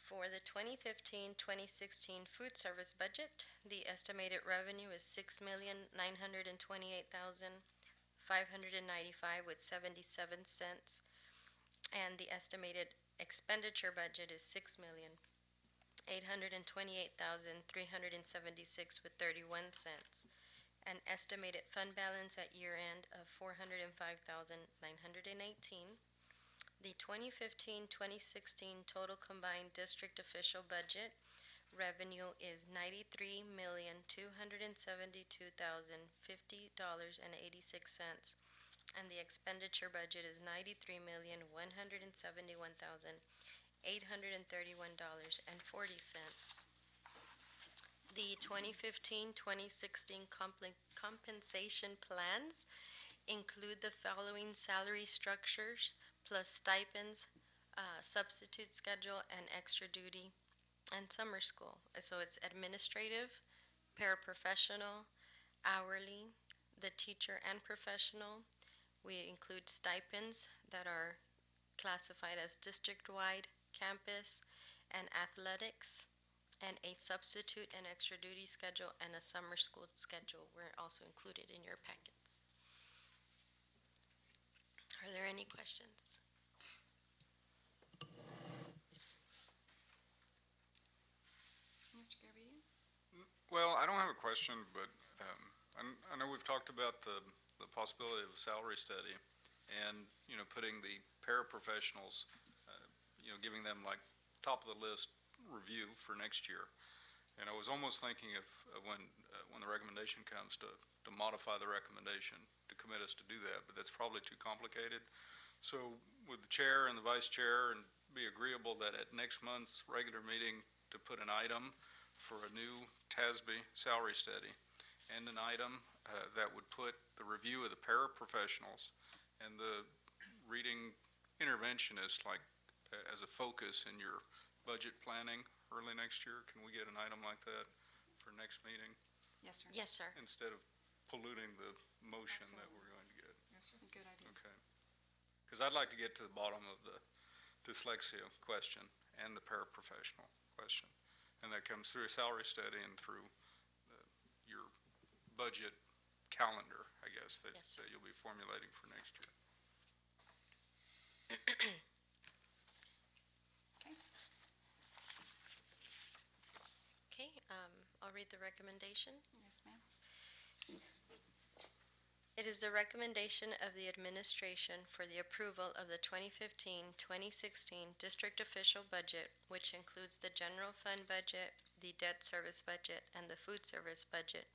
For the 2015-2016 food service budget, the estimated revenue is $6,928,595 with 77 cents. And the estimated expenditure budget is $6,828,376 with 31 cents. An estimated fund balance at year end of $405,918. The 2015-2016 total combined district official budget revenue is $93,272,050.86, and the expenditure budget is $93,171,831.40. The 2015-2016 compensation plans include the following salary structures plus stipends, substitute schedule, and extra duty and summer school. So it's administrative, paraprofessional, hourly, the teacher and professional. We include stipends that are classified as district-wide, campus, and athletics, and a substitute and extra duty schedule and a summer school schedule were also included in your packets. Are there any questions? Mr. Garabedian? Well, I don't have a question, but I know we've talked about the possibility of a salary study and, putting the paraprofessionals, giving them like top of the list review for next year. And I was almost thinking of when the recommendation comes to modify the recommendation, to commit us to do that, but that's probably too complicated. So would the chair and the vice chair and be agreeable that at next month's regular meeting to put an item for a new TASB salary study and an item that would put the review of the paraprofessionals and the reading interventionist like as a focus in your budget planning early next year? Can we get an item like that for next meeting Yes, sir. Yes, sir. instead of polluting the motion that we're going to get? Good idea. Okay. Because I'd like to get to the bottom of the dyslexia question and the paraprofessional question. And that comes through a salary study and through your budget calendar, I guess, that, Yes. that you'll be formulating for next year. Okay, I'll read the recommendation. Yes, ma'am. It is the recommendation of the administration for the approval of the 2015-2016 district official budget, which includes the general fund budget, the debt service budget, and the food service budget,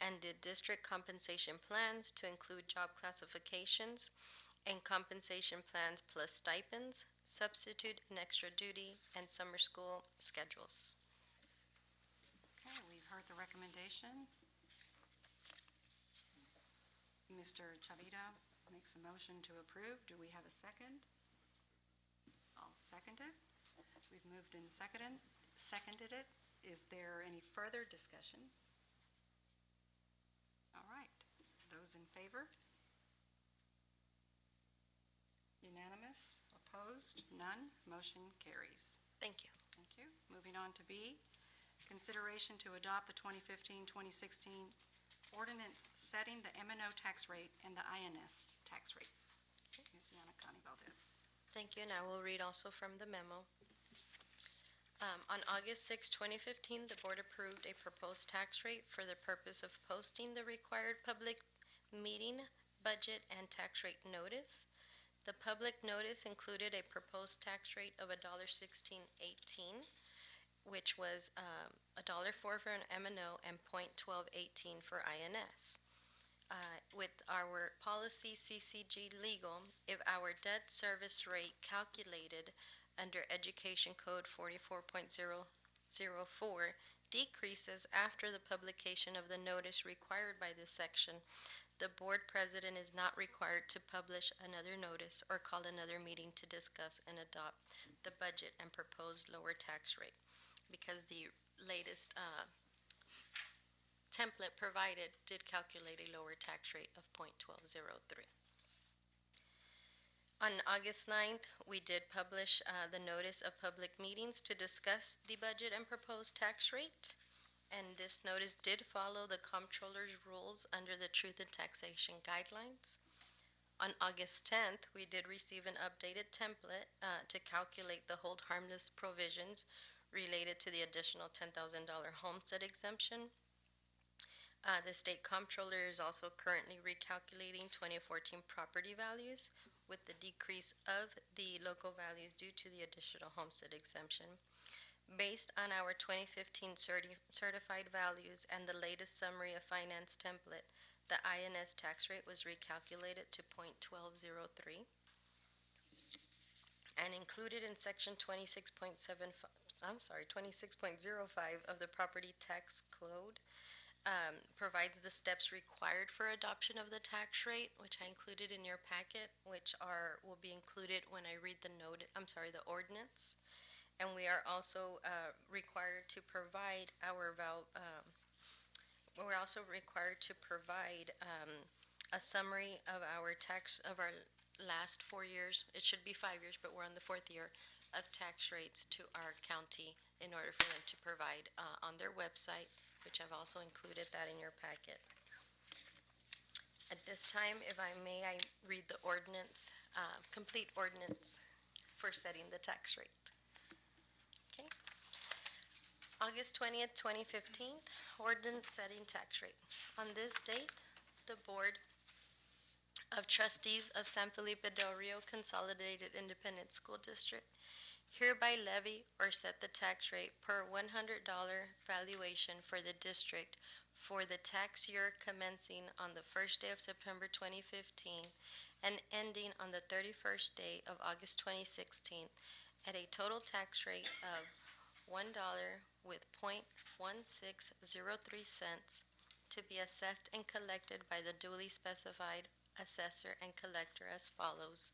and the district compensation plans to include job classifications and compensation plans plus stipends, substitute and extra duty, and summer school schedules. Okay, we've heard the recommendation. Mr. Chavita makes a motion to approve. Do we have a second? I'll second it. We've moved and seconded it. Is there any further discussion? All right. Those in favor? Unanimous? Opposed? None? Motion carries. Thank you. Thank you. Moving on to B, consideration to adopt the 2015-2016 ordinance setting the M&O tax rate and the INS tax rate. Ms. Yanakani Valdez. Thank you, and I will read also from the memo. On August 6, 2015, the board approved a proposed tax rate for the purpose of posting the required public meeting, budget, and tax rate notice. The public notice included a proposed tax rate of $1.1618, which was $1.04 for an M&O and $0.1218 for INS. With our policy CCG legal, if our debt service rate calculated under Education Code 44.004 decreases after the publication of the notice required by this section, the board president is not required to publish another notice or call another meeting to discuss and adopt the budget and proposed lower tax rate, because the latest template provided did calculate a lower tax rate of 0.1203. On August 9th, we did publish the notice of public meetings to discuss the budget and proposed tax rate, and this notice did follow the comptroller's rules under the Truth in Taxation Guidelines. On August 10th, we did receive an updated template to calculate the hold harmless provisions related to the additional $10,000 homestead exemption. The state comptroller is also currently recalculating 2014 property values with the decrease of the local values due to the additional homestead exemption. Based on our 2015 certified values and the latest summary of finance template, the INS tax rate was recalculated to 0.1203. And included in section 26.05 of the property tax code provides the steps required for adoption of the tax rate, which I included in your packet, which will be included when I read the the ordinance. And we are also required to provide a summary of our last 4 years. It should be 5 years, but we're on the 4th year of tax rates to our county in order for them to provide on their website, which I've also included that in your packet. At this time, if I may, I read the ordinance, complete ordinance for setting the tax rate. Okay. August 20th, 2015, ordinance setting tax rate. On this date, the Board of Trustees of San Felipe Del Rio Consolidated Independent School District hereby levy or set the tax rate per $100 valuation for the district for the tax year commencing on the first day of September 2015 and ending on the 31st day of August 2016 at a total tax rate of $1 with .1603 to be assessed and collected by the duly specified assessor and collector as follows: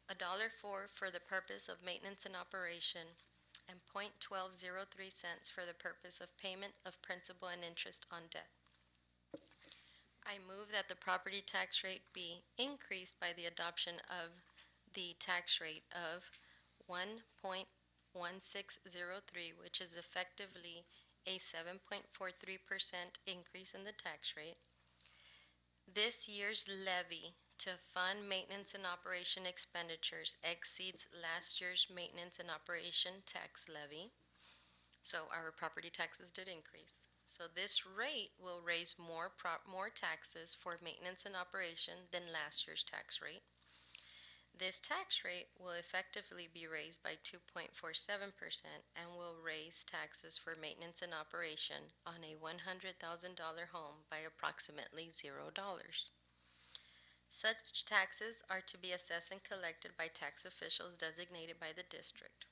$1.04 for the purpose of maintenance and operation, and .1203 for the purpose of payment of principal and interest on debt. I move that the property tax rate be increased by the adoption of the tax rate of 1.1603, which is effectively a 7.43% increase in the tax rate. This year's levy to fund maintenance and operation expenditures exceeds last year's maintenance and operation tax levy. So our property taxes did increase. So this rate will raise more taxes for maintenance and operation than last year's tax rate. This tax rate will effectively be raised by 2.47% and will raise taxes for maintenance and operation on a $100,000 home by approximately $0. Such taxes are to be assessed and collected by tax officials designated by the district.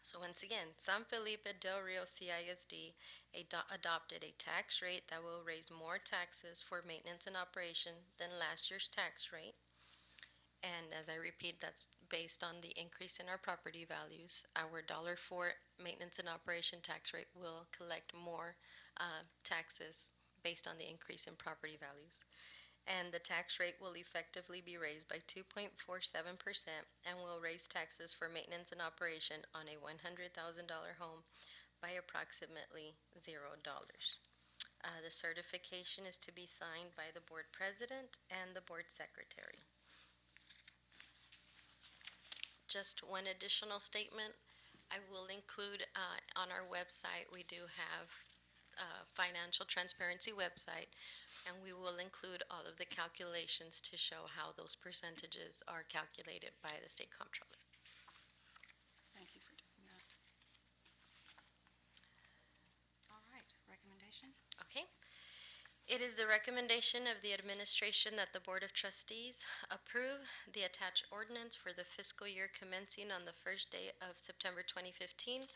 So once again, San Felipe Del Rio CISD adopted a tax rate that will raise more taxes for maintenance and operation than last year's tax rate. And as I repeat, that's based on the increase in our property values. Our $1.04 maintenance and operation tax rate will collect more taxes based on the increase in property values. And the tax rate will effectively be raised by 2.47% and will raise taxes for maintenance and operation on a $100,000 home by approximately $0. The certification is to be signed by the board president and the board secretary. Just one additional statement. I will include on our website, we do have a financial transparency website, and we will include all of the calculations to show how those percentages are calculated by the state comptroller. Thank you for doing that. All right, recommendation? Okay. It is the recommendation of the administration that the Board of Trustees approve the attached ordinance for the fiscal year commencing on the first day of September 2015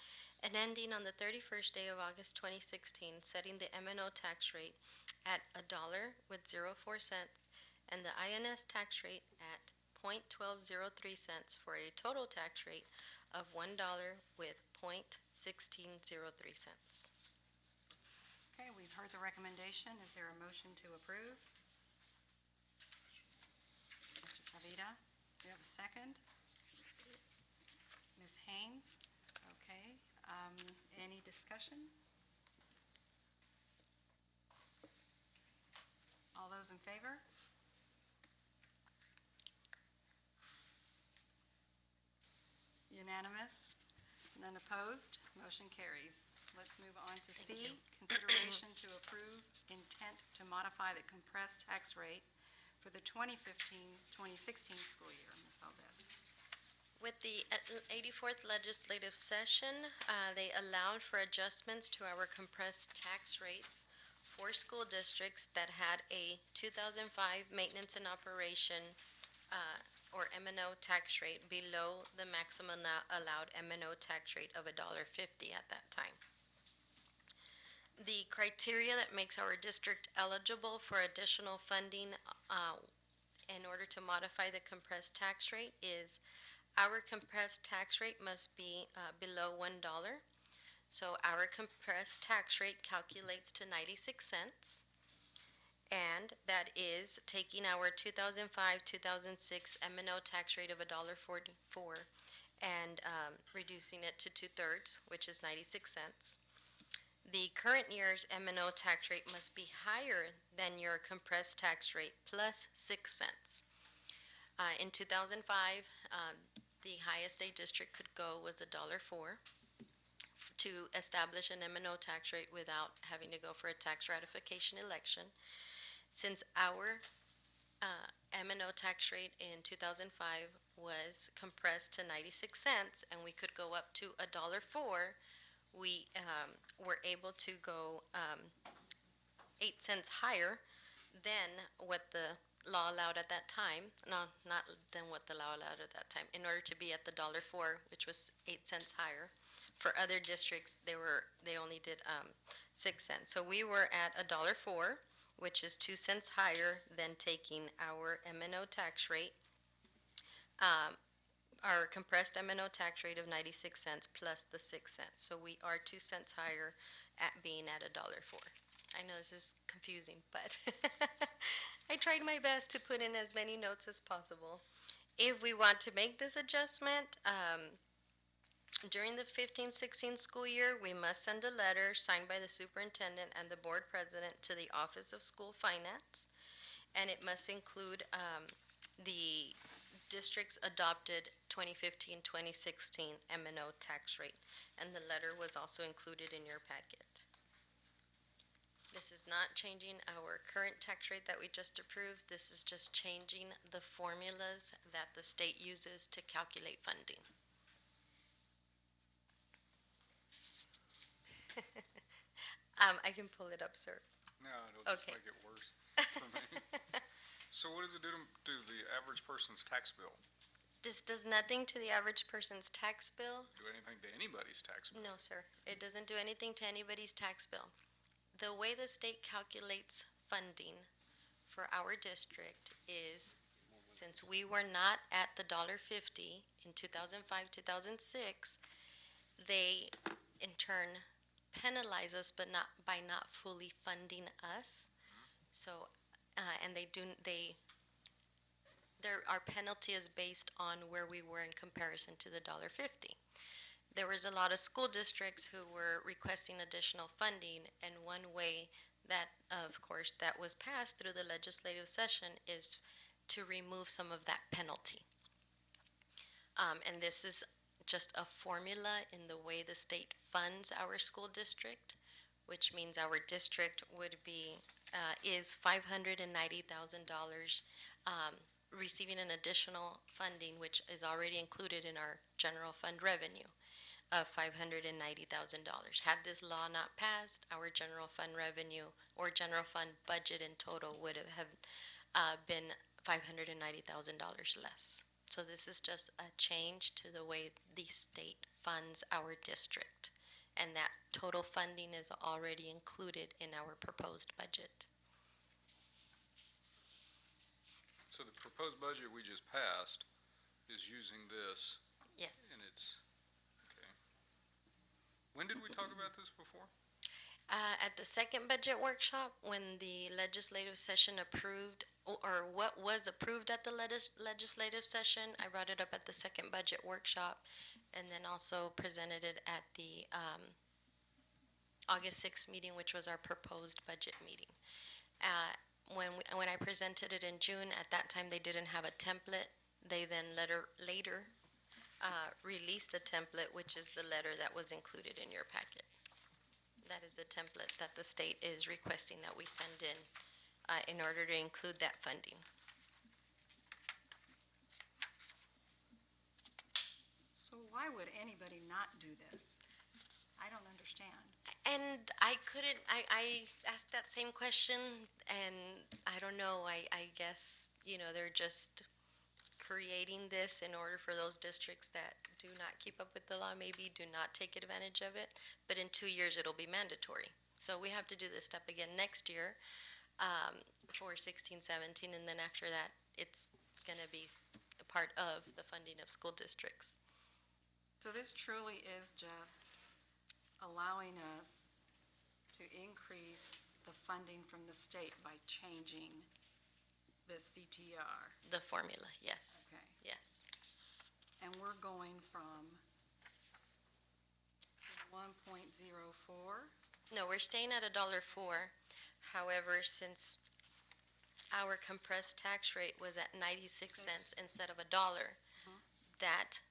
and ending on the 31st day of August 2016, setting the M&O tax rate at $1.04 and the INS tax rate at .1203 for a total tax rate of $1 with .1603. Okay, we've heard the recommendation. Is there a motion to approve? Mr. Chavita, do you have a second? Ms. Haynes? Okay, any discussion? All those in favor? Unanimous? None opposed? Motion carries. Let's move on to C, consideration to approve intent to modify the compressed tax rate for the 2015-2016 school year. Ms. Valdez. With the 84th legislative session, they allowed for adjustments to our compressed tax rates for school districts that had a 2005 maintenance and operation or M&O tax rate below the maximum allowed M&O tax rate of $1.50 at that time. The criteria that makes our district eligible for additional funding in order to modify the compressed tax rate is our compressed tax rate must be below $1. So our compressed tax rate calculates to 96 cents. And that is taking our 2005-2006 M&O tax rate of $1.44 and reducing it to 2/3, which is 96 cents. The current year's M&O tax rate must be higher than your compressed tax rate plus 6 cents. In 2005, the highest a district could go was $1.04. to establish an M&O tax rate without having to go for a tax ratification election. Since our M&O tax rate in 2005 was compressed to 96 cents and we could go up to $1.04, we were able to go 8 cents higher than what the law allowed at that time. No, not than what the law allowed at that time, in order to be at the $1.04, which was 8 cents higher. For other districts, they only did 6 cents. So we were at $1.04, which is 2 cents higher than taking our M&O tax rate, our compressed M&O tax rate of 96 cents plus the 6 cents. So we are 2 cents higher at being at $1.04. I know this is confusing, but I tried my best to put in as many notes as possible. If we want to make this adjustment, during the 15-16 school year, we must send a letter signed by the superintendent and the board president to the Office of School Finance, and it must include the district's adopted 2015-2016 M&O tax rate, and the letter was also included in your packet. This is not changing our current tax rate that we just approved. This is just changing the formulas that the state uses to calculate funding. I can pull it up, sir. No, it'll just Okay. make it worse for me. So what does it do to the average person's tax bill? This does nothing to the average person's tax bill. Do anything to anybody's tax bill? No, sir. It doesn't do anything to anybody's tax bill. The way the state calculates funding for our district is, since we were not at the $1.50 in 2005, 2006, they in turn penalize us, but not by not fully funding us. So, and our penalty is based on where we were in comparison to the $1.50. There was a lot of school districts who were requesting additional funding, and one way that, of course, that was passed through the legislative session is to remove some of that penalty. And this is just a formula in the way the state funds our school district, which means our district would be, is $590,000 receiving an additional funding, which is already included in our general fund revenue of $590,000. Had this law not passed, our general fund revenue or general fund budget in total would have been $590,000 less. So this is just a change to the way the state funds our district, and that total funding is already included in our proposed budget. So the proposed budget we just passed is using this, Yes. and it's, okay. When did we talk about this before? At the second budget workshop, when the legislative session approved, or what was approved at the legislative session, I brought it up at the second budget workshop, and then also presented it at the August 6th meeting, which was our proposed budget meeting. When I presented it in June, at that time they didn't have a template. They then later released a template, which is the letter that was included in your packet. That is the template that the state is requesting that we send in order to include that funding. So why would anybody not do this? I don't understand. And I asked that same question, and I don't know, I guess, they're just creating this in order for those districts that do not keep up with the law, maybe do not take advantage of it, but in 2 years it'll be mandatory. So we have to do this step again next year for 16-17, and then after that, it's going to be a part of the funding of school districts. So this truly is just allowing us to increase the funding from the state by changing the CTR. The formula, yes, Okay. yes. And we're going from 1.04. No, we're staying at $1.04. However, since our compressed tax rate was at 96 cents instead of $1, that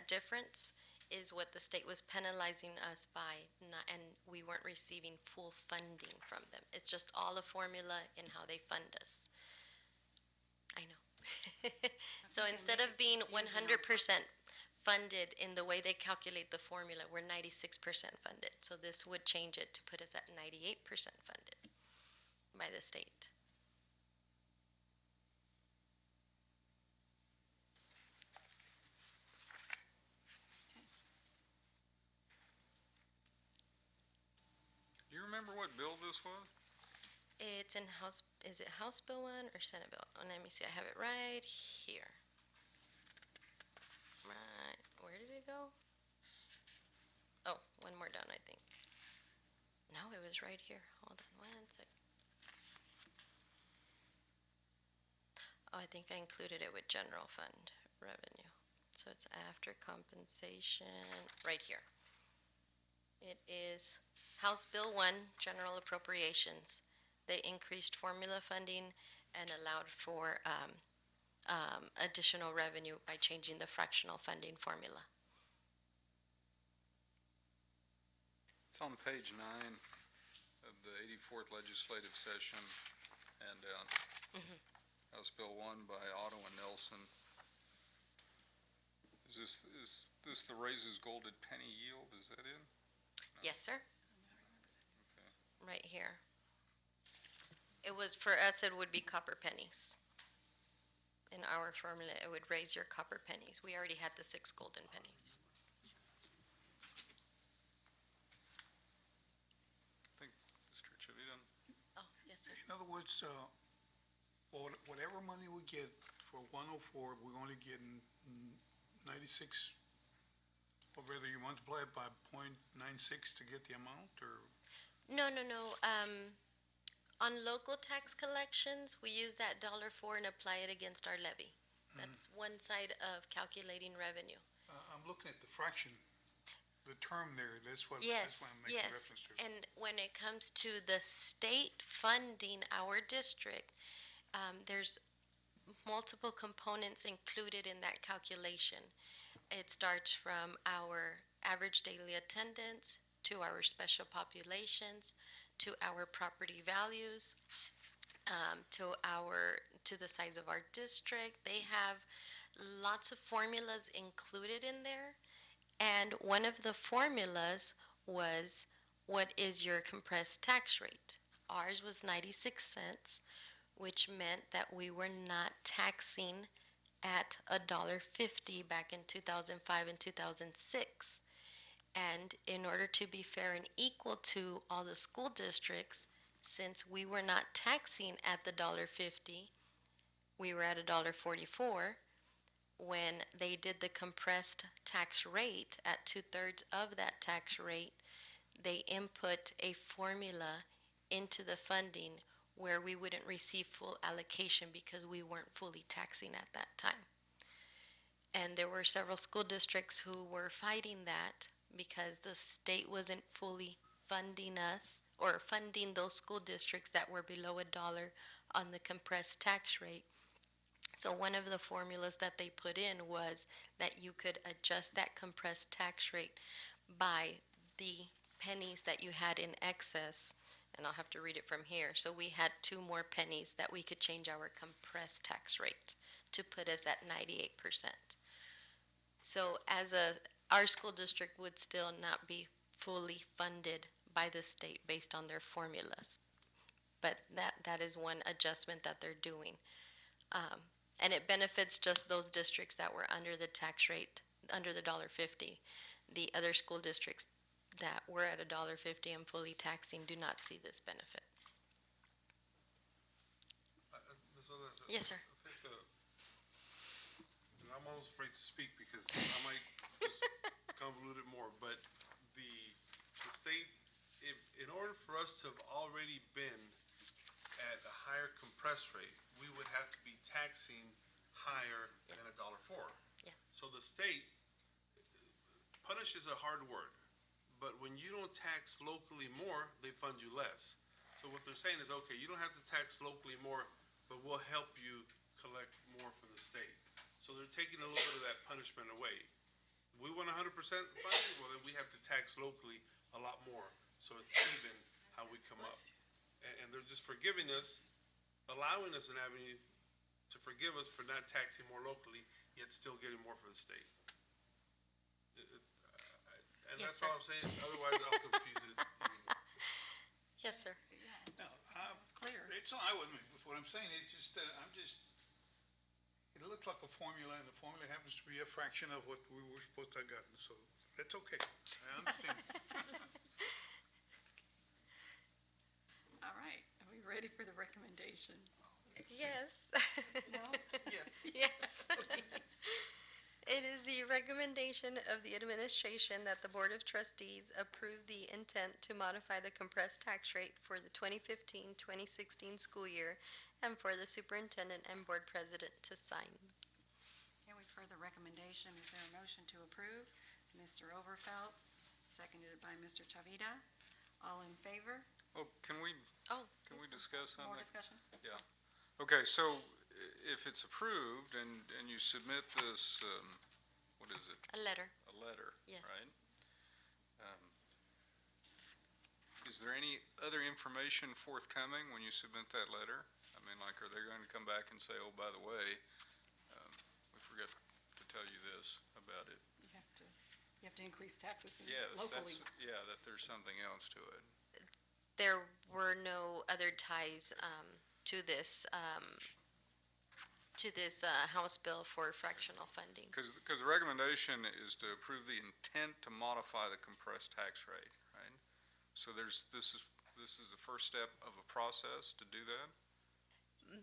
difference is what the state was penalizing us by, and we weren't receiving full funding from them. It's just all a formula in how they fund us. I know. So instead of being 100% funded in the way they calculate the formula, we're 96% funded. So this would change it to put us at 98% funded by the state. Do you remember what bill this was? It's in House, is it House Bill 1 or Senate Bill? Oh, let me see, I have it right here. Right, where did it go? Oh, one more down, I think. No, it was right here. Hold on one sec. Oh, I think I included it with general fund revenue. So it's after compensation, right here. It is House Bill 1, General Appropriations. They increased formula funding and allowed for additional revenue by changing the fractional funding formula. It's on page 9 of the 84th legislative session, and House Bill 1 by Otto and Nelson. Is this the raises golded penny yield? Is that it? Yes, sir. Okay. Right here. It was, for us, it would be copper pennies. In our formula, it would raise your copper pennies. We already had the 6 golden pennies. Mr. Chavita? Oh, yes, sir. In other words, whatever money we get for 104, we're only getting 96, or whether you multiply it by 0.96 to get the amount, or? No. On local tax collections, we use that $1.04 and apply it against our levy. That's one side of calculating revenue. I'm looking at the fraction, the term there, that's what I'm Yes, making yes. reference to. And when it comes to the state funding our district, there's multiple components included in that calculation. It starts from our average daily attendance, to our special populations, to our property values, to the size of our district. They have lots of formulas included in there, and one of the formulas was, what is your compressed tax rate? Ours was 96 cents, which meant that we were not taxing at $1.50 back in 2005 and 2006. And in order to be fair and equal to all the school districts, since we were not taxing at the $1.50, we were at $1.44. When they did the compressed tax rate at 2/3 of that tax rate, they input a formula into the funding where we wouldn't receive full allocation because we weren't fully taxing at that time. And there were several school districts who were fighting that because the state wasn't fully funding us or funding those school districts that were below $1 on the compressed tax rate. So one of the formulas that they put in was that you could adjust that compressed tax rate by the pennies that you had in excess, and I'll have to read it from here. So we had 2 more pennies that we could change our compressed tax rate to put us at 98%. So our school district would still not be fully funded by the state based on their formulas. But that is one adjustment that they're doing. And it benefits just those districts that were under the tax rate, under the $1.50. The other school districts that were at $1.50 and fully taxing do not see this benefit. Ms. Valdez, Yes, sir. I think and I'm almost afraid to speak because I might just convolute it more, but the state, in order for us to have already been at a higher compress rate, we would have to be taxing higher than $1.04. Yes. So the state, punish is a hard word, but when you don't tax locally more, they fund you less. So what they're saying is, okay, you don't have to tax locally more, but we'll help you collect more from the state. So they're taking a little bit of that punishment away. we want 100% funding, well, then we have to tax locally a lot more, so it's even how we come up. And they're just forgiving us, allowing us an avenue to forgive us for not taxing more locally, yet still getting more for the state. And Yes, that's all sir. I'm saying, otherwise I'll confuse it. Yes, sir. No, It was clear. it's all right with me. What I'm saying is just, it looks like a formula, and the formula happens to be a fraction of what we were supposed to have gotten, so that's okay. I understand. All right, are we ready for the recommendation? Yes. No? Yes. Yes. It is the recommendation of the administration that the Board of Trustees approve the intent to modify the compressed tax rate for the 2015-2016 school year and for the superintendent and board president to sign. Okay, we've heard the recommendation. Is there a motion to approve? Mr. Overfelt, seconded by Mr. Chavita. All in favor? Oh, can we discuss on More that? discussion? Okay, so if it's approved and you submit this, what is it? A letter. A letter, Yes. right? Is there any other information forthcoming when you submit that letter? I mean, like, are they going to come back and say, oh, by the way, we forgot to tell you this about it? You have to increase taxes Yes, locally. that there's something else to it. There were no other ties to this House bill for fractional funding. Because the recommendation is to approve the intent to modify the compressed tax rate, right? So this is the first step of a process to do that?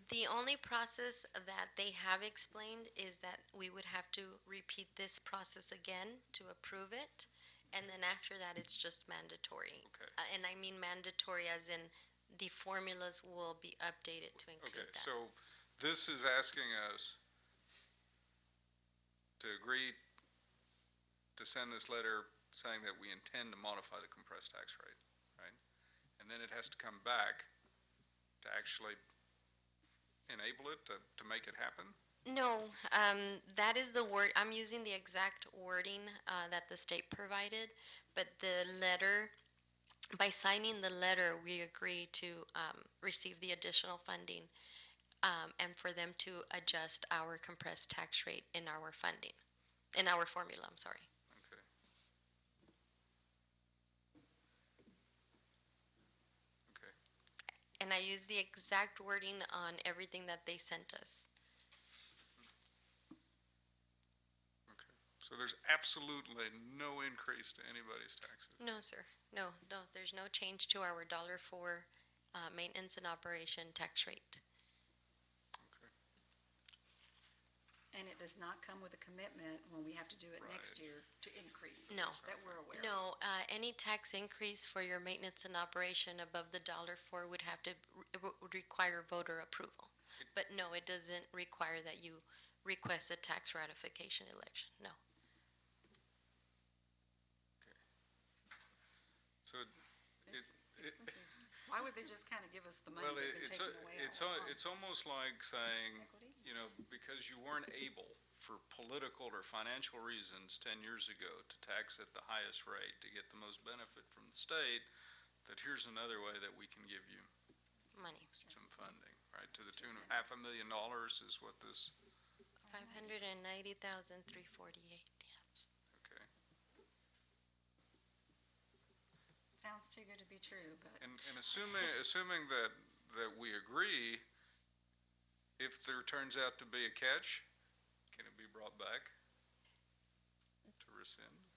The only process that they have explained is that we would have to repeat this process again to approve it, and then after that, it's just mandatory. Okay. And I mean mandatory as in the formulas will be updated to include Okay, that. so this is asking us to agree to send this letter saying that we intend to modify the compressed tax rate, right? And then it has to come back to actually enable it, to make it happen? No, that is the word, I'm using the exact wording that the state provided, but the letter, by signing the letter, we agree to receive the additional funding and for them to adjust our compressed tax rate in our funding, in our formula, I'm sorry. Okay. Okay. And I use the exact wording on everything that they sent us. So there's absolutely no increase to anybody's taxes? No, sir. No, there's no change to our $1 maintenance and operation tax rate. Okay. And it does not come with a commitment when we have to do it next Right. year to increase. No. That we're aware of. No, any tax increase for your maintenance and operation above the $4 would have to would require voter approval. But no, it doesn't require that you request a tax ratification election, no. So It's confusing. Why would they just kind of give us the money well, they've been taking away all along? it's almost like saying, Equity? you know, because you weren't able for political or financial reasons 10 years ago to tax at the highest rate to get the most benefit from the state, that here's another way that we can give you Money. some funding, right? To the tune of $500,000 is what this, 590,348, yes. okay. Sounds too good to be true, but And assuming that we agree, if there turns out to be a catch, can it be brought back to rescind?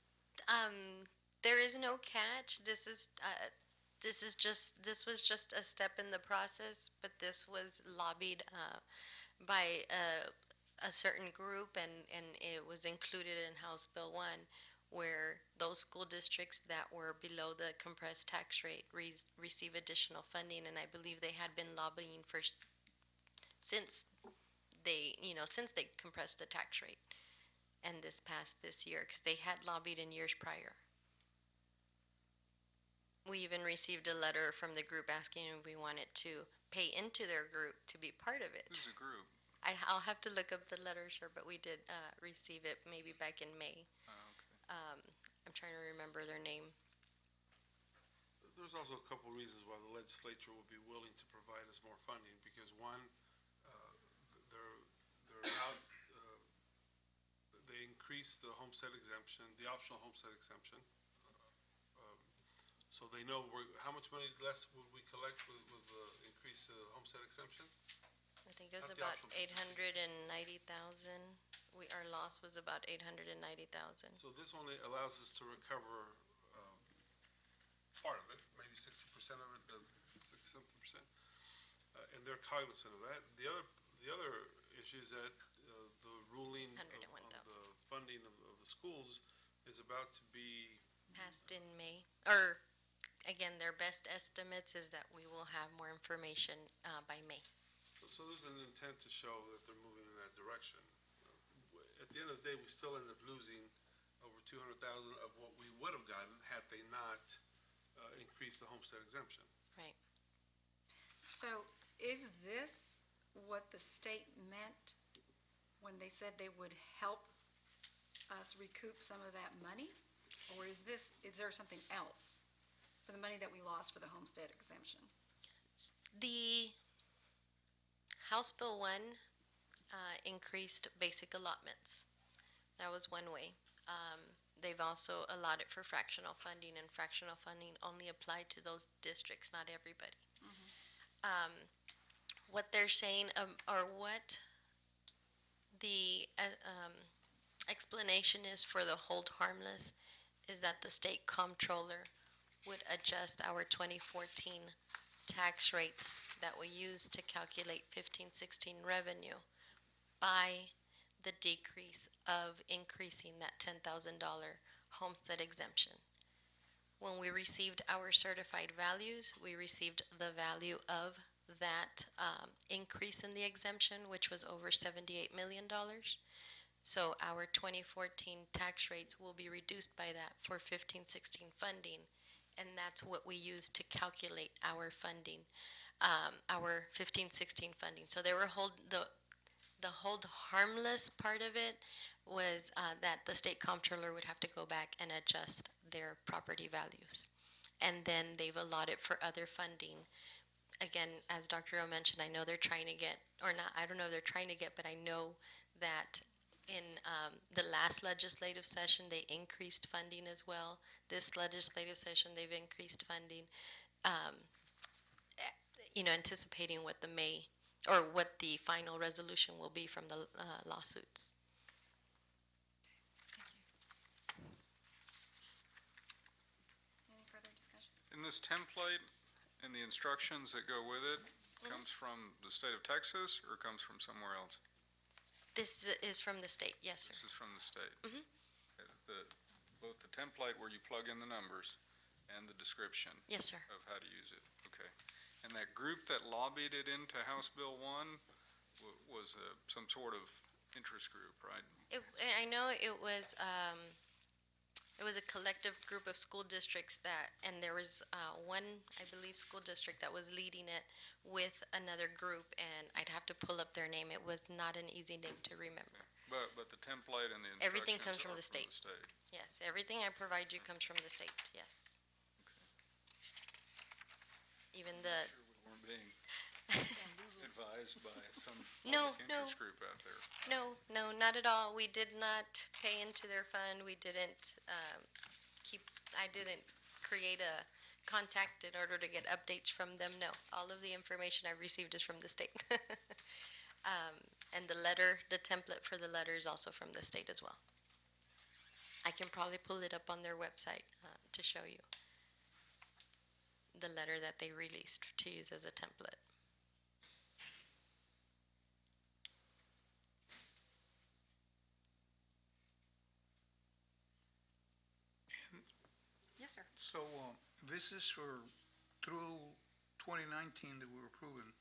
There is no catch. This was just a step in the process, but this was lobbied by a certain group, and it was included in House Bill 1, where those school districts that were below the compressed tax rate receive additional funding, and I believe they had been lobbying for since they compressed the tax rate, and this year, because they had lobbied in years prior. We even received a letter from the group asking if we wanted to pay into their group to be part of it. Who's the group? I'll have to look up the letter, sir, but we did receive it maybe back in May. Okay. I'm trying to remember their name. There's also a couple reasons why the legislature will be willing to provide us more funding, because one, they're out, they increased the homestead exemption, the optional homestead exemption. So they know how much money less would we collect with the increase homestead exemption? I think it was Not the about optional. 890,000. Our loss was about 890,000. So this only allows us to recover part of it, maybe 60% of it, 60-something percent, and they're cognizant of that. The other issue is that the ruling of the funding of the schools is about to be Passed in May, or again, their best estimates is that we will have more information by May. So there's an intent to show that they're moving in that direction. At the end of the day, we still end up losing over 200,000 of what we would have gotten had they not increased the homestead exemption. So is this what the state meant when they said they would help us recoup some of that money? Or is there something else for the money that we lost for the homestead exemption? The House Bill 1 increased basic allotments. That was one way. They've also allotted for fractional funding, and fractional funding only applied to those districts, not everybody. What they're saying, or what the explanation is for the hold harmless, is that the state comptroller would adjust our 2014 tax rates that we use to calculate 15-16 revenue by the decrease of increasing that $10,000 homestead exemption. When we received our certified values, we received the value of that increase in the exemption, which was over $78 million. So our 2014 tax rates will be reduced by that for 15-16 funding, and that's what we use to calculate our funding, our 15-16 funding. So they were the hold harmless part of it was that the state comptroller would have to go back and adjust their property values. And then they've allotted for other funding. Again, as Dr. O mentioned, I know they're trying to get, or not, I don't know if they're trying to get, but I know that in the last legislative session, they increased funding as well. This legislative session, they've increased funding, anticipating what the May, or what the final resolution will be from the lawsuits. Any further discussion? In this template and the instructions that go with it, comes from the state of Texas or comes from somewhere else? This is from the state, yes, sir. This is from the state? Mhm. Both the template where you plug in the numbers and the description Yes, sir. of how to use it, okay. And that group that lobbied it into House Bill 1 was some sort of interest group, right? I know it was a collective group of school districts and there was one, I believe, school district that was leading it with another group, and I'd have to pull up their name. It was not an easy name to remember. But the template and the instructions Everything comes from are the state. Yes, everything I provide you comes from the state, yes. Even the, Sure we weren't being advised by some No, public no. interest group out there. No, not at all. We did not pay into their fund. We didn't I didn't create a contact in order to get updates from them. No, all of the information I received is from the state. And the template for the letter is also from the state as well. I can probably pull it up on their website to show you the letter that they released to use as a template. Yes, sir. So, this is through 2019 that we're approving.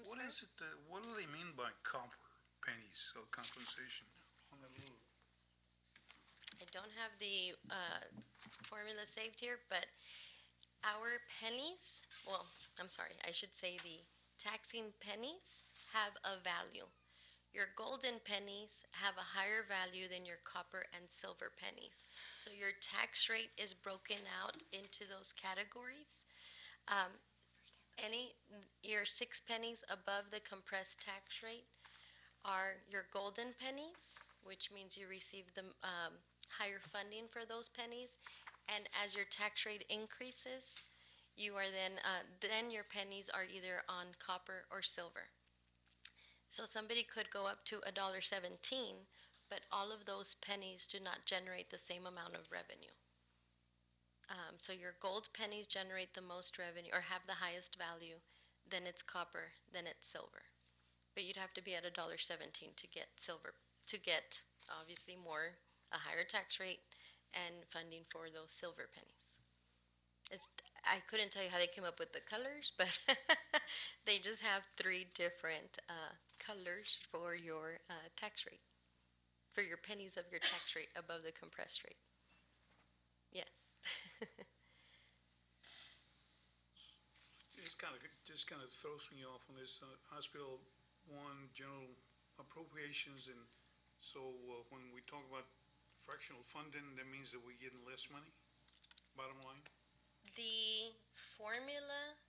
What is it, what do they mean by copper pennies or compensation on that little? I don't have the formula saved here, but our pennies, well, I'm sorry, I should say the taxing pennies have a value. Your golden pennies have a higher value than your copper and silver pennies. So your tax rate is broken out into those categories. Your 6 pennies above the compressed tax rate are your golden pennies, which means you receive the higher funding for those pennies. And as your tax rate increases, you are then your pennies are either on copper or silver. So somebody could go up to $1.17, but all of those pennies do not generate the same amount of revenue. So your gold pennies generate the most revenue or have the highest value, then it's copper, then it's silver. But you'd have to be at $1.17 to get silver, to get obviously a higher tax rate and funding for those silver pennies. I couldn't tell you how they came up with the colors, but they just have 3 different colors for your tax rate, for your pennies of your tax rate above the compressed rate. Yes. Just kind of throws me off on this Hospital 1 general appropriations, and so when we talk about fractional funding, that means that we're getting less money, bottom line? The formula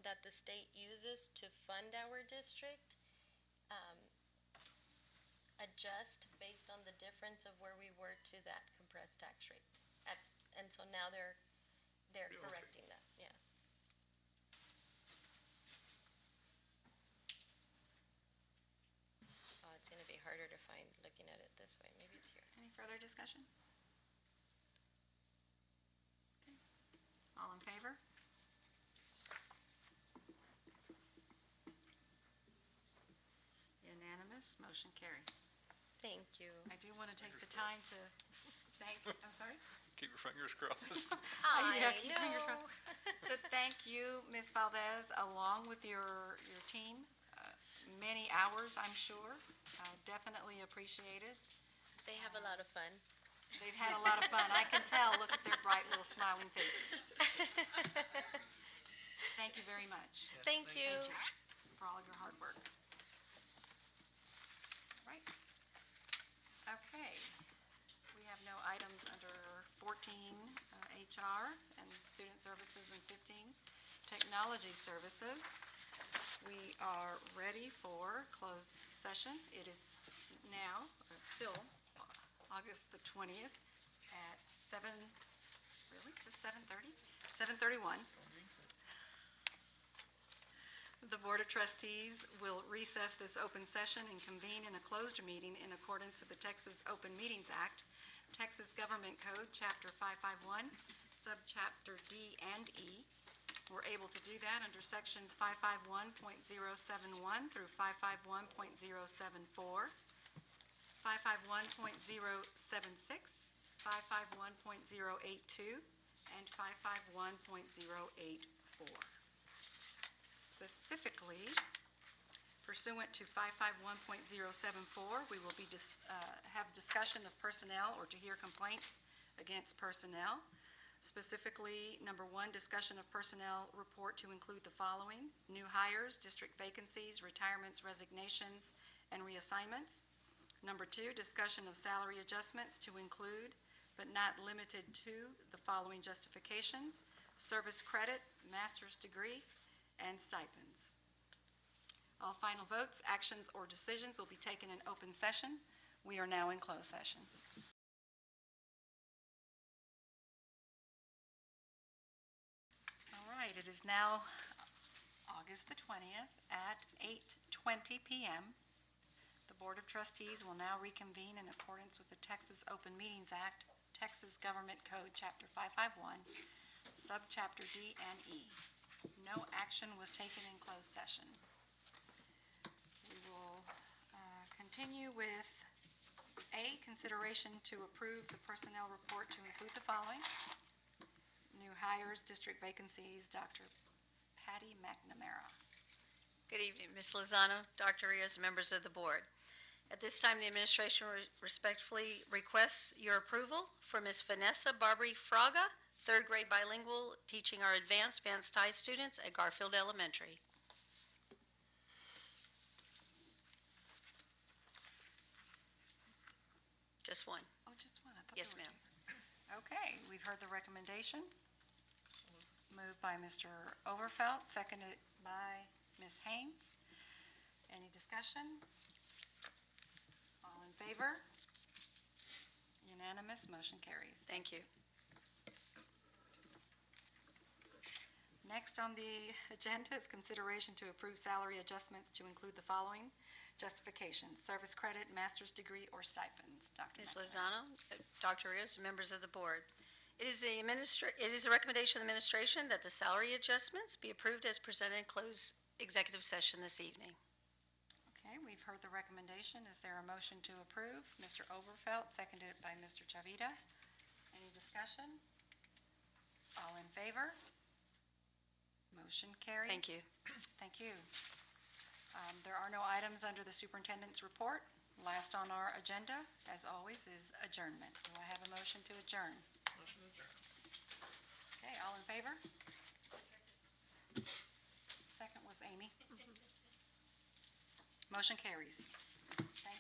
that the state uses to fund our district adjust based on the difference of where we were to that compressed tax rate. And so now they're Yeah, okay. correcting that, yes. Oh, it's gonna be harder to find looking at it this way. Maybe it's here. Any further discussion? Okay. All in favor? Unanimous, motion carries. Thank you. I do want to take the time to thank, I'm sorry? Keep your fingers crossed. Yeah, keep your fingers crossed. To thank you, Ms. Valdez, along with your team. Many hours, I'm sure. Definitely appreciated. They have a lot of fun. They've had a lot of fun. I can tell. Look at their bright little smiling faces. Thank you very much. Thank you. For all of your hard work. Right. Okay. We have no items under 14 HR and Student Services and 15 Technology Services. We are ready for closed session. It is now still August the 20th at 7:31. The Board of Trustees will recess this open session and convene in a closed meeting in accordance with the Texas Open Meetings Act, Texas Government Code, Chapter 551, Subchapter D and E. We're able to do that under Sections 551.071 through 551.074, 551.076, 551.082, and 551.084. Specifically, pursuant to 551.074, we will have discussion of personnel or to hear complaints against personnel. Specifically, number 1, discussion of personnel report to include the following: new hires, district vacancies, retirements, resignations, and reassignments. Number 2, discussion of salary adjustments to include, but not limited to, the following justifications: service credit, master's degree, and stipends. All final votes, actions, or decisions will be taken in open session. We are now in closed session. All right, it is now August the 20th at 8:20 p.m. The Board of Trustees will now reconvene in accordance with the Texas Open Meetings Act, Texas Government Code, Chapter 551, Subchapter D and E. No action was taken in closed session. We will continue with A, consideration to approve the personnel report to include the following: new hires, district vacancies, Dr. Patty McNamara. Good evening, Ms. Lozano, Dr. Rios, members of the board. At this time, the administration respectfully requests your approval for Ms. Vanessa Barbary Fraga, 3rd grade bilingual, teaching our advanced high students at Garfield Elementary. Just one. Oh, just one. I thought Yes, there were ma'am. two. Okay, we've heard the recommendation. Moved by Mr. Overfelt, seconded by Ms. Haynes. Any discussion? All in favor? Unanimous, motion carries. Thank you. Next on the agenda is consideration to approve salary adjustments to include the following justifications: service credit, master's degree, or stipends. Dr. Ms. McNamara. Lozano, Dr. Rios, members of the board. It is a recommendation of the administration that the salary adjustments be approved as presented in closed executive session this evening. Okay, we've heard the recommendation. Is there a motion to approve? Mr. Overfelt, seconded by Mr. Chavita. Any discussion? All in favor? Motion carries. Thank you. Thank you. There are no items under the superintendent's report. Last on our agenda, as always, is adjournment. Do I have a motion to adjourn? Motion adjourned. Okay, all in favor? Second was Amy. Motion carries. Thank